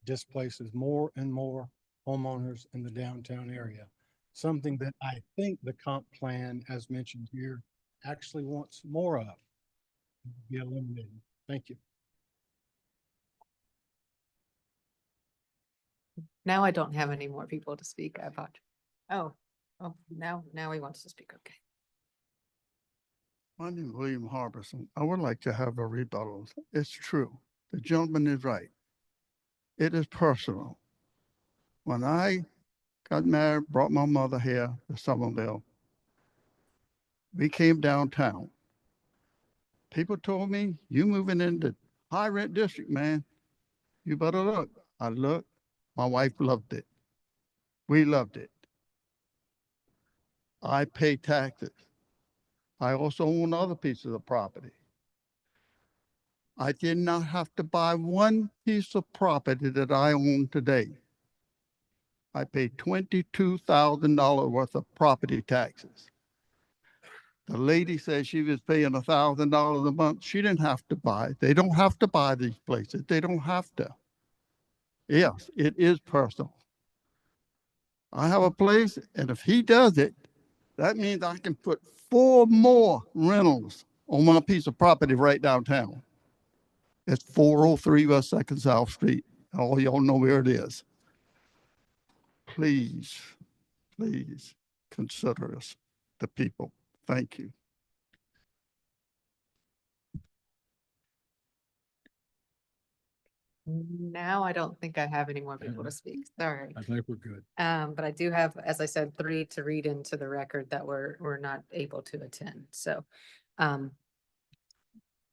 displaces more and more homeowners in the downtown area. Something that I think the comp plan, as mentioned here, actually wants more of. Be eliminated. Thank you. Now I don't have any more people to speak. I apologize. Oh, now he wants to speak. Okay. My name is William Harbison. I would like to have a rebuttal. It's true. The gentleman is right. It is personal. When I got married, brought my mother here to Somerville, we came downtown. People told me, you moving into high rent district, man. You better look. I looked. My wife loved it. We loved it. I pay taxes. I also own other pieces of property. I did not have to buy one piece of property that I own today. I paid $22,000 worth of property taxes. The lady said she was paying $1,000 a month. She didn't have to buy. They don't have to buy these places. They don't have to. Yes, it is personal. I have a place, and if he does it, that means I can put 4 more rentals on my piece of property right downtown. It's 403 West 2nd South Street. All y'all know where it is. Please, please consider us the people. Thank you. Now I don't think I have any more people to speak. Sorry. I think we're good. But I do have, as I said, 3 to read into the record that were not able to attend. So,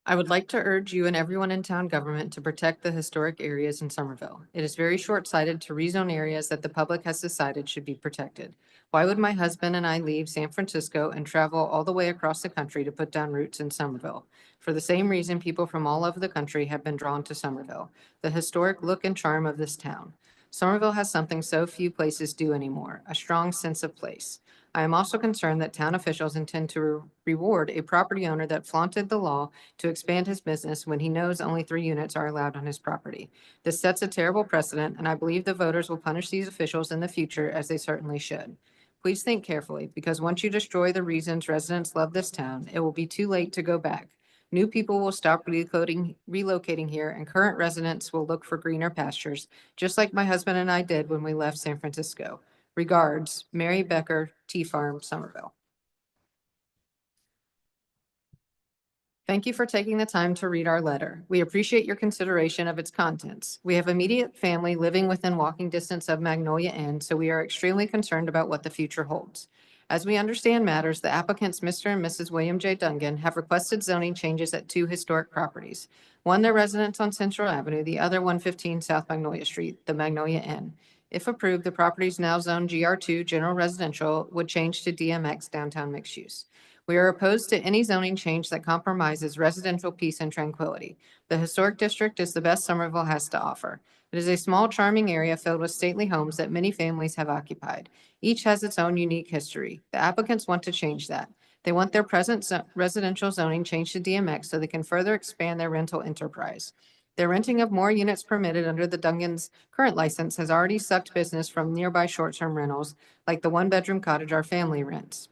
I would like to urge you and everyone in town government to protect the historic areas in Somerville. It is very short-sighted to rezone areas that the public has decided should be protected. Why would my husband and I leave San Francisco and travel all the way across the country to put down roots in Somerville? For the same reason, people from all over the country have been drawn to Somerville, the historic look and charm of this town. Somerville has something so few places do anymore, a strong sense of place. I am also concerned that town officials intend to reward a property owner that flaunted the law to expand his business when he knows only 3 units are allowed on his property. This sets a terrible precedent, and I believe the voters will punish these officials in the future, as they certainly should. Please think carefully, because once you destroy the reasons residents love this town, it will be too late to go back. New people will stop relocating here, and current residents will look for greener pastures, just like my husband and I did when we left San Francisco. Regards, Mary Becker, Tea Farm, Somerville. Thank you for taking the time to read our letter. We appreciate your consideration of its contents. We have immediate family living within walking distance of Magnolia Inn, so we are extremely concerned about what the future holds. As we understand matters, the applicants, Mr. and Mrs. William J. Dungan, have requested zoning changes at 2 historic properties. One, their residence on Central Avenue, the other 115 South Magnolia Street, the Magnolia Inn. If approved, the properties now zoned GR2 General Residential would change to DMX Downtown Mixed Use. We are opposed to any zoning change that compromises residential peace and tranquility. The historic district is the best Somerville has to offer. It is a small, charming area filled with stately homes that many families have occupied. Each has its own unique history. The applicants want to change that. They want their present residential zoning changed to DMX so they can further expand their rental enterprise. Their renting of more units permitted under the Dungan's current license has already sucked business from nearby short-term rentals, like the 1-bedroom cottage our family rents,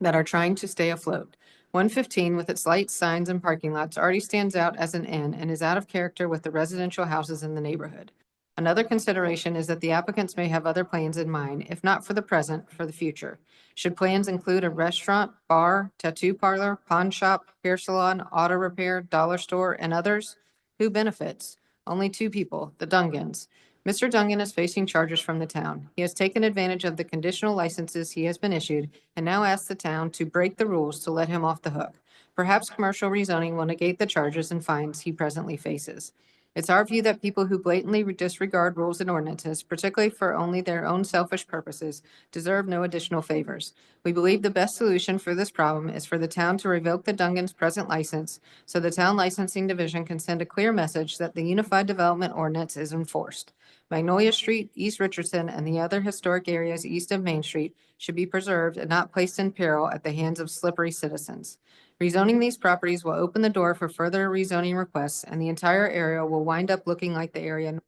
that are trying to stay afloat. 115, with its lights, signs, and parking lots, already stands out as an inn and is out of character with the residential houses in the neighborhood. Another consideration is that the applicants may have other plans in mind, if not for the present, for the future. Should plans include a restaurant, bar, tattoo parlor, pawn shop, hair salon, auto repair, dollar store, and others? Who benefits? Only 2 people, the Dungans. Mr. Dungan is facing charges from the town. He has taken advantage of the conditional licenses he has been issued and now asks the town to break the rules to let him off the hook. Perhaps commercial rezoning will negate the charges and fines he presently faces. It's our view that people who blatantly disregard rules and ordinances, particularly for only their own selfish purposes, deserve no additional favors. We believe the best solution for this problem is for the town to revoke the Dungan's present license so the town licensing division can send a clear message that the Unified Development Ordinance is enforced. Magnolia Street, East Richardson, and the other historic areas east of Main Street should be preserved and not placed in peril at the hands of slippery citizens. Rezoning these properties will open the door for further rezoning requests, and the entire area will wind up looking like the area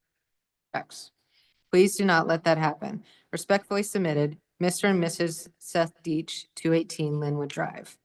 X. Please do not let that happen. Respectfully submitted, Mr. and Mrs. Seth Deach, 218 Linwood Drive.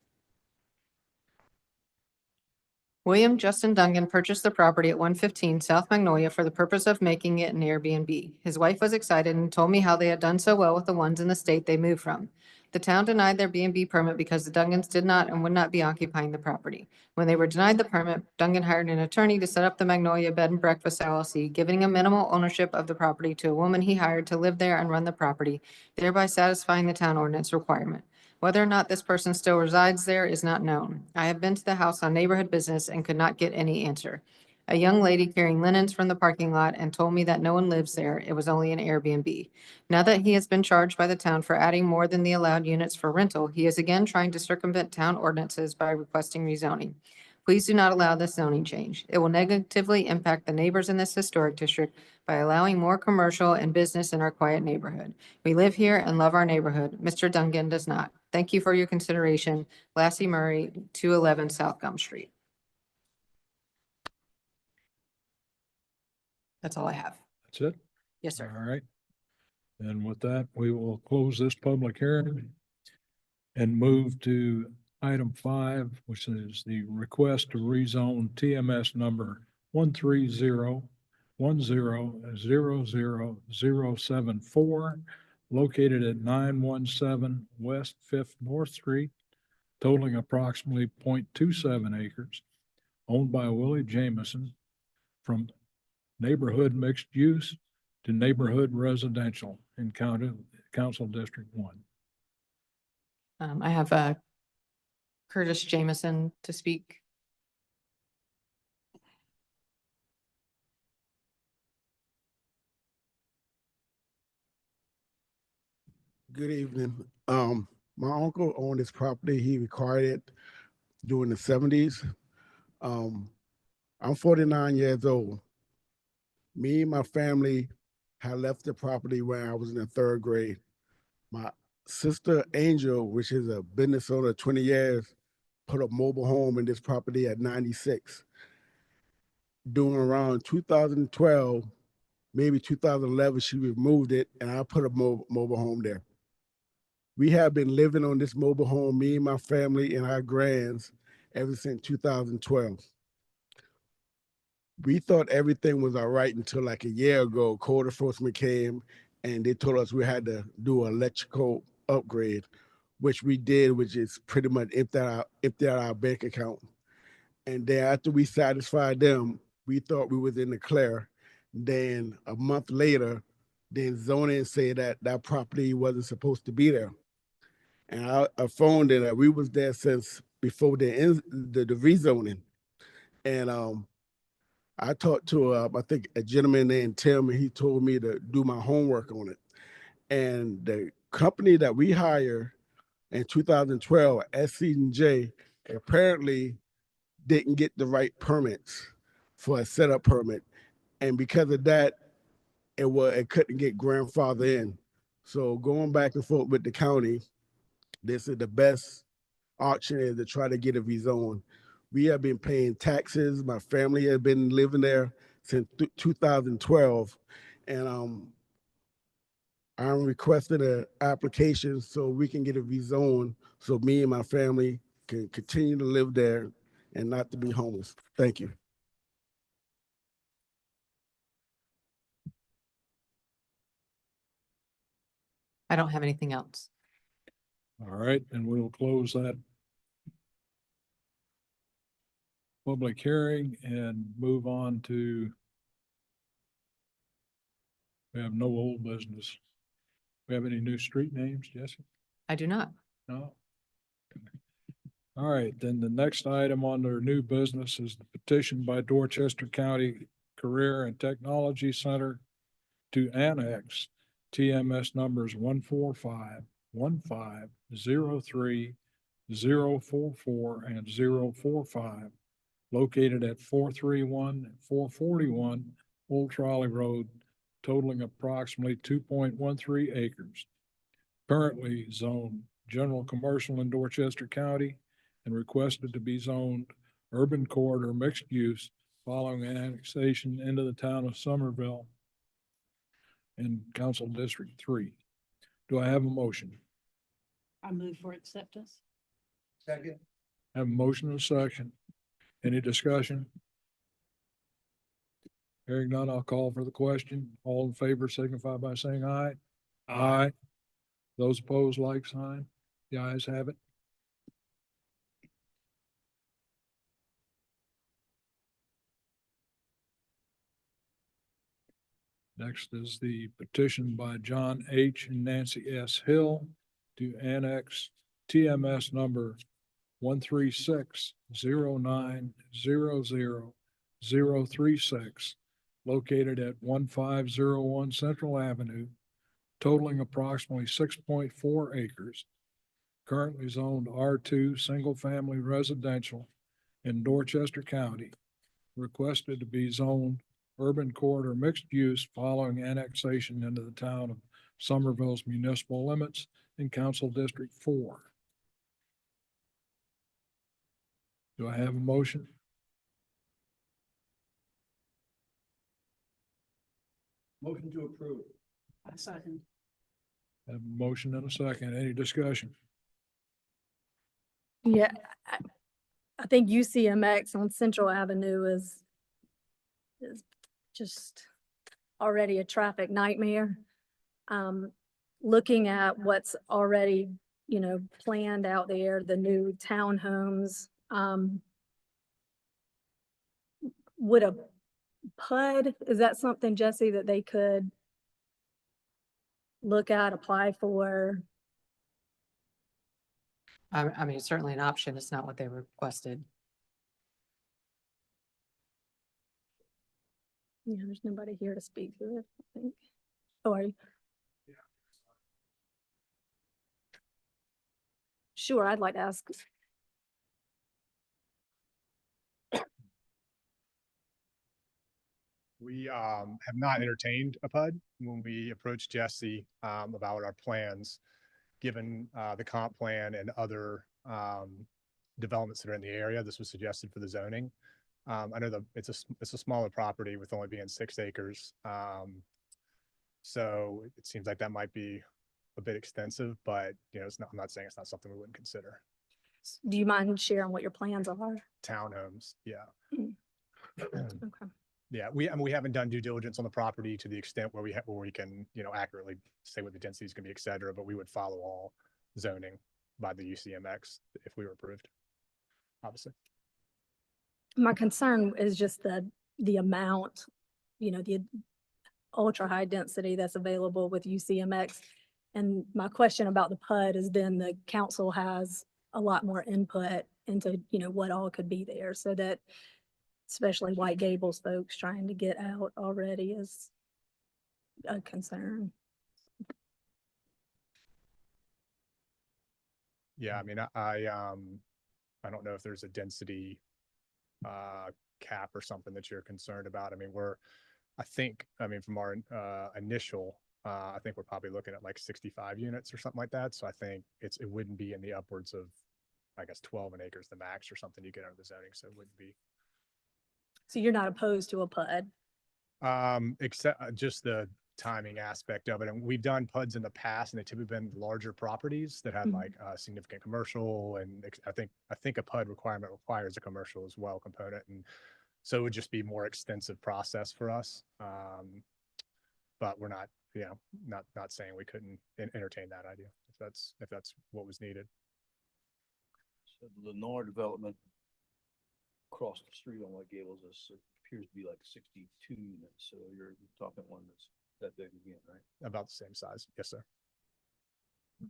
William Justin Dungan purchased the property at 115 South Magnolia for the purpose of making it an Airbnb. His wife was excited and told me how they had done so well with the ones in the state they moved from. The town denied their B&B permit because the Dungans did not and would not be occupying the property. When they were denied the permit, Dungan hired an attorney to set up the Magnolia Bed and Breakfast LLC, giving a minimal ownership of the property to a woman he hired to live there and run the property, thereby satisfying the town ordinance requirement. Whether or not this person still resides there is not known. I have been to the house on neighborhood business and could not get any answer. A young lady carrying linens from the parking lot and told me that no one lives there. It was only an Airbnb. Now that he has been charged by the town for adding more than the allowed units for rental, he is again trying to circumvent town ordinances by requesting rezoning. Please do not allow this zoning change. It will negatively impact the neighbors in this historic district by allowing more commercial and business in our quiet neighborhood. We live here and love our neighborhood. Mr. Dungan does not. Thank you for your consideration. Lassie Murray, 211 South Gum Street. That's all I have. That's it? Yes, sir. All right. And with that, we will close this public hearing and move to item 5, which is the request to rezone TMS number 130100074, located at 917 West 5th North Street, totaling approximately 0.27 acres, owned by Willie Jameson, from neighborhood mixed use to neighborhood residential in Council District 1. I have Curtis Jameson to speak. Good evening. My uncle owned this property. He acquired it during the 70s. I'm 49 years old. Me and my family had left the property when I was in the 3rd grade. My sister Angel, which is a business owner of 20 years, put a mobile home in this property at 96. During around 2012, maybe 2011, she removed it and I put a mobile home there. We have been living on this mobile home, me and my family and our grands, ever since 2012. We thought everything was all right until like a year ago, code enforcement came and they told us we had to do an electrical upgrade, which we did, which is pretty much empty out our bank account. And then after we satisfied them, we thought we was in the clear. Then a month later, then zoning said that that property wasn't supposed to be there. And I phoned in that we was there since before the rezoning. And I talked to, I think, a gentleman named Tim, and he told me to do my homework on it. And the company that we hired in 2012, SC&J, apparently didn't get the right permits for a setup permit. And because of that, it couldn't get grandfathered in. So going back and forth with the county, this is the best option is to try to get it rezoned. We have been paying taxes. My family has been living there since 2012. And I'm requesting an application so we can get it rezoned so me and my family can continue to live there and not to be homeless. Thank you. I don't have anything else. All right, and we will close that public hearing and move on to, we have no old business. We have any new street names, Jesse? I do not. No? All right, then the next item on their new business is the petition by Dorchester County Career and Technology Center to annex TMS numbers 145, 15, 03, 044, and 045, located at 431 and 441 Old Trolley Road, totaling approximately 2.13 acres. Currently zoned general commercial in Dorchester County and requested to be zoned urban corridor mixed use following annexation into the town of Somerville in Council District 3. Do I have a motion? I move for acceptance. Second. Have a motion and a second. Any discussion? Hearing none, I'll call for the question. All in favor signify by saying aye. Aye. Those opposed, like sign. The ayes have it. Next is the petition by John H. and Nancy S. Hill to annex TMS number 136-09-00-036, located at 1501 Central Avenue, totaling approximately 6.4 acres, currently zoned R2 Single Family Residential in Dorchester County, requested to be zoned urban corridor mixed use following annexation into the town of Somerville's municipal limits in Council District 4. Do I have a motion? Motion to approve. I second. Have a motion and a second. Any discussion? Yeah, I think UCMX on Central Avenue is just already a traffic nightmare. Looking at what's already, planned out there, the new townhomes, would a PUD, is that something, Jesse, that they could look at, apply for? I mean, it's certainly an option. It's not what they requested. Yeah, there's nobody here to speak to it, I think. Oh, are you? Sure, I'd like to ask. We have not entertained a PUD when we approached Jesse about our plans, given the comp plan and other developments that are in the area. This was suggested for the zoning. I know that it's a smaller property with only being 6 acres. So it seems like that might be a bit extensive, but it's not, I'm not saying it's not something we wouldn't consider. Do you mind sharing what your plans are? Townhomes, yeah. Okay. Yeah, we haven't done due diligence on the property to the extent where we can, accurately say what the density is going to be, et cetera, but we would follow all zoning by the UCMX if we were approved, obviously. My concern is just the amount, the ultra high density that's available with UCMX. And my question about the PUD is then the council has a lot more input into, what all could be there, so that especially White Gables folks trying to get out already is a concern. Yeah, I mean, I don't know if there's a density cap or something that you're concerned about. I mean, from our initial, I think we're probably looking at like 65 units or something like that. So I think it wouldn't be in the upwards of, I guess, 12 an acre is the max or something you get under the zoning. So it wouldn't be. So you're not opposed to a PUD? Except just the timing aspect of it. And we've done PUDs in the past, and they typically been larger properties that had like significant commercial. And I think a PUD requirement requires a commercial as well component. And so it would just be more extensive process for us. But we're not, not saying we couldn't entertain that idea if that's what was needed. So the Lenore development across the street on White Gables appears to be like 62 units. So you're talking one that's that big again, right? About the same size. Yes, sir.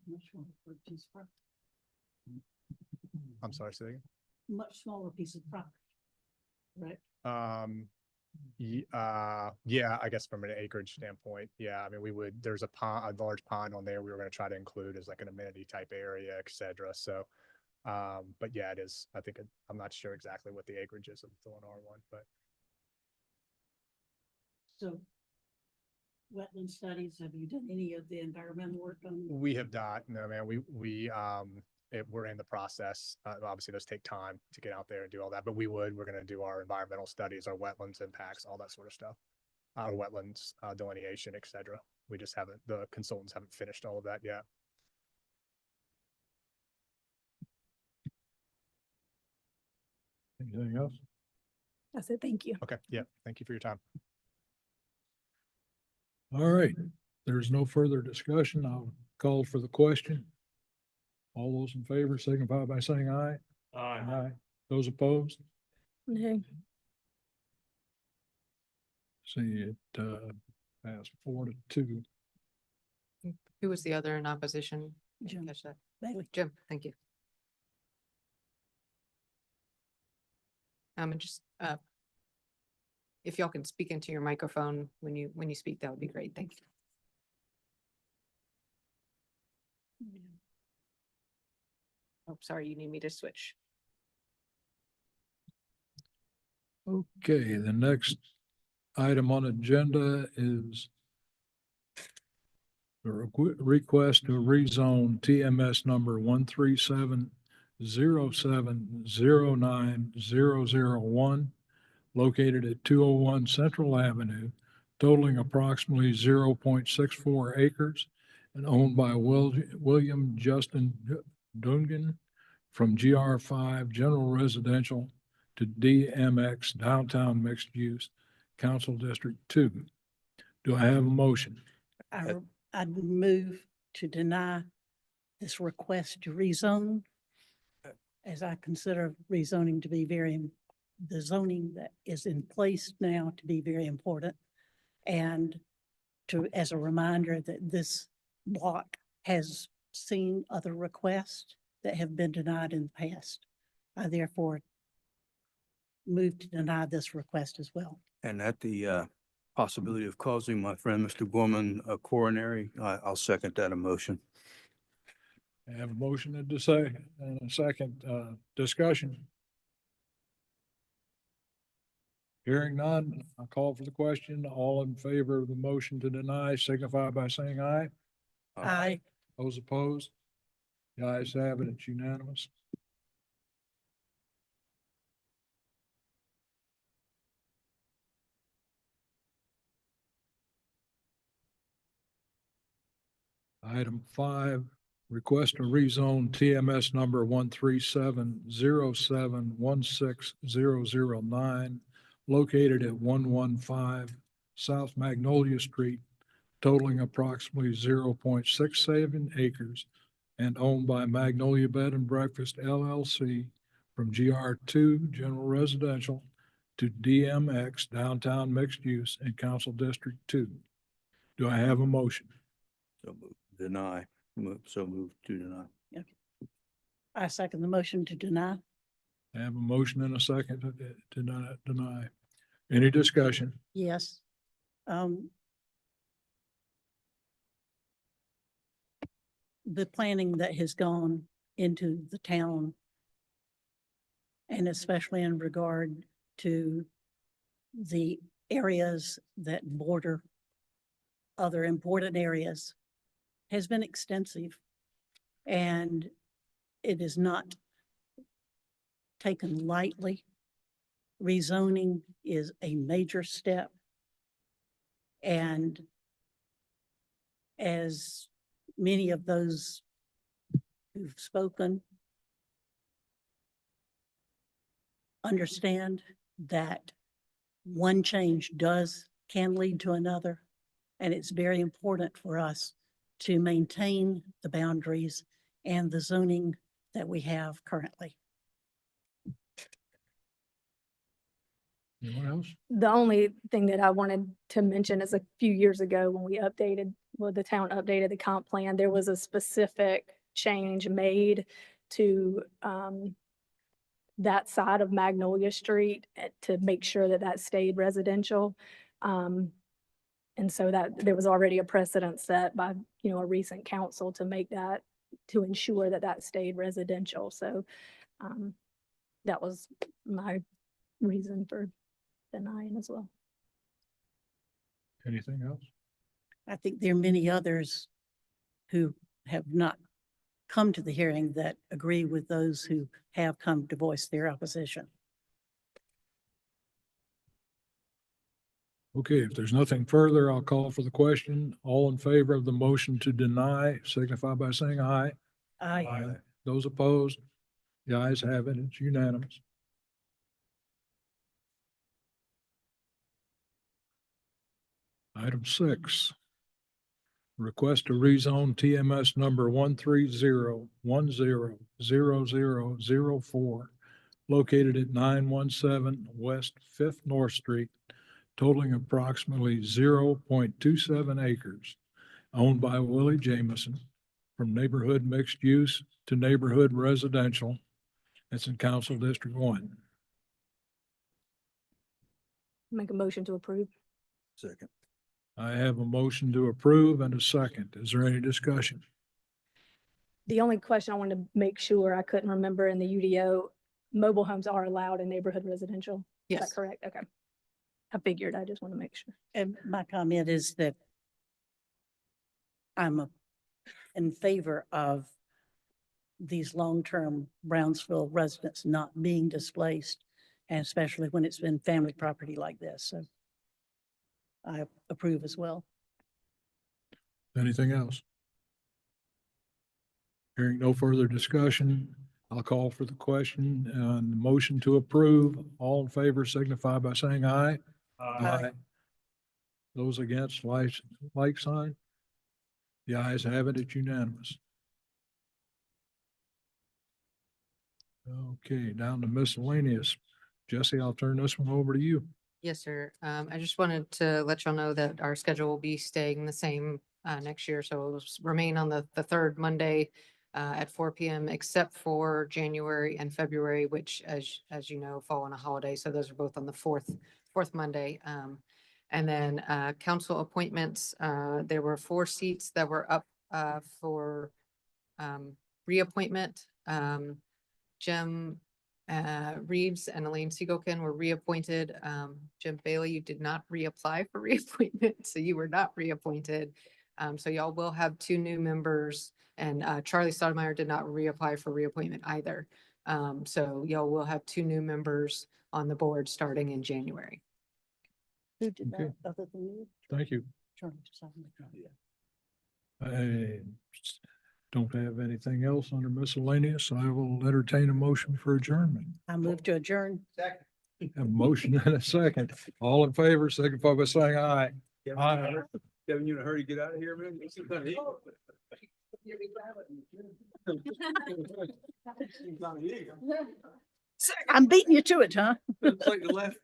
Much smaller piece of property. I'm sorry, say that again. Much smaller piece of property, right? Yeah, I guess from an acreage standpoint, yeah, I mean, there's a pond, a large pond on there we were gonna try to include as like an amenity type area, et cetera, so. But yeah, it is, I'm not sure exactly what the acreage is of the Lennar one, but So wetland studies, have you done any of the environmental work on? we have not, no, man, we're in the process. Obviously those take time to get out there and do all that, but we're gonna do our environmental studies, our wetlands impacts, all that sort of stuff. Our wetlands, delineation, et cetera. The consultants haven't finished all of that yet. Anything else? That's it. Thank you. Okay, yeah, thank you for your time. All right, there's no further discussion. I'll call for the question. All those in favor signify by saying aye. Aye. Those opposed? No. See, it passed 4-2. Who was the other in opposition? I didn't Jim. catch that. Bailey. Jim, thank you. And just, if y'all can speak into your microphone when you speak, that would be great. Thank you. Oh, sorry, you need me to switch. Okay, the next item on agenda is the request to rezone TMS number 13707090001, located at 201 Central Avenue, totaling approximately 0.64 acres and owned by William Justin Dungan from GR5 General Residential to DMX Downtown Mixed Use Council District 2. Do I have a motion? I'd move to deny this request to rezone, as I consider rezoning to be the zoning that is in place now to be very important. And as a reminder that this block has seen other requests that have been denied in the past. I therefore move to deny this request as well. And at the possibility of causing my friend, Mr. Gorman, a coronary, I'll second that emotion. I have a motion and a second discussion. Hearing none, I'll call for the question. All in favor of the motion to deny signify by saying aye. Aye. Those opposed? The ayes have it. It's unanimous. Item 5, request to rezone TMS number 13707160009, located at 115 South Magnolia Street, totaling approximately 0.67 acres and owned by Magnolia Bed and Breakfast LLC from GR2 General Residential to DMX Downtown Mixed Use in Council District 2. Do I have a motion? So move, deny, so move to deny. I second the motion to deny. I have a motion and a second to deny. Any discussion? Yes. The planning that has gone into the town, and especially in regard to the areas that border other important areas, has been extensive. And it is not taken lightly. Rezoning is a major step. And as many of those who've spoken understand, that one change can lead to another. And it's very important for us to maintain the boundaries and the zoning that we have currently. Anyone else? The only thing that I wanted to mention is a few years ago when the town updated the comp plan, there was a specific change made to that side of Magnolia Street to make sure that that stayed residential. And so that there was already a precedent set by, you know, a recent council to make that, to ensure that that stayed residential. So that was my reason for denying as well. Anything else? I think there are many others who have not come to the hearing that agree with those who have come to voice their opposition. Okay, if there's nothing further, I'll call for the question. All in favor of the motion to deny, signify by saying aye. Aye. Those opposed? The ayes have it. It's unanimous. Item 6. Request to rezone TMS number 130100004 located at 917 West 5th North Street, totaling approximately 0.27 acres, owned by Willie Jameson, from neighborhood mixed use to neighborhood residential. It's in Council District 1. Make a motion to approve. Second. I have a motion to approve and a second. Is there any discussion? The only question I wanted to make sure, I couldn't remember in the UDO, mobile homes are allowed in neighborhood residential? Is Yes. that correct? Okay. I figured, I just want to make sure. And my comment is that I'm in favor of these long-term Brownsville residents not being displaced, and especially when it's been family property like this. So I approve as well. Anything else? Hearing no further discussion, I'll call for the question on the motion to approve. All in favor signify by saying aye. Aye. Those against, like sign. The ayes have it. It's unanimous. Okay, down to miscellaneous. Jesse, I'll turn this one over to you. Yes, sir. I just wanted to let y'all know that our schedule will be staying the same next year. So it'll remain on the third Monday at 4 p.m. except for January and February, which as you know, fall on a holiday. So those are both on the fourth Monday. And then council appointments, there were 4 seats that were up for reappointment. Jim Reeves and Elaine Siegelkin were reappointed. Jim Bailey, you did not reapply for reappointment, so you were not reappointed. So y'all will have 2 new members, and Charlie Stoudemire did not reapply for reappointment either. So y'all will have 2 new members on the board starting in January. Who did Okay. that other than you? Thank you. Charlie Stoudemire. I don't have anything else under miscellaneous. I will entertain a motion for adjournment. I move to adjourn. A motion and a second. All in favor, signify by saying aye. Aye. Kevin, you in a hurry to get out of here, man? I'm beating you to it, huh? It's like the last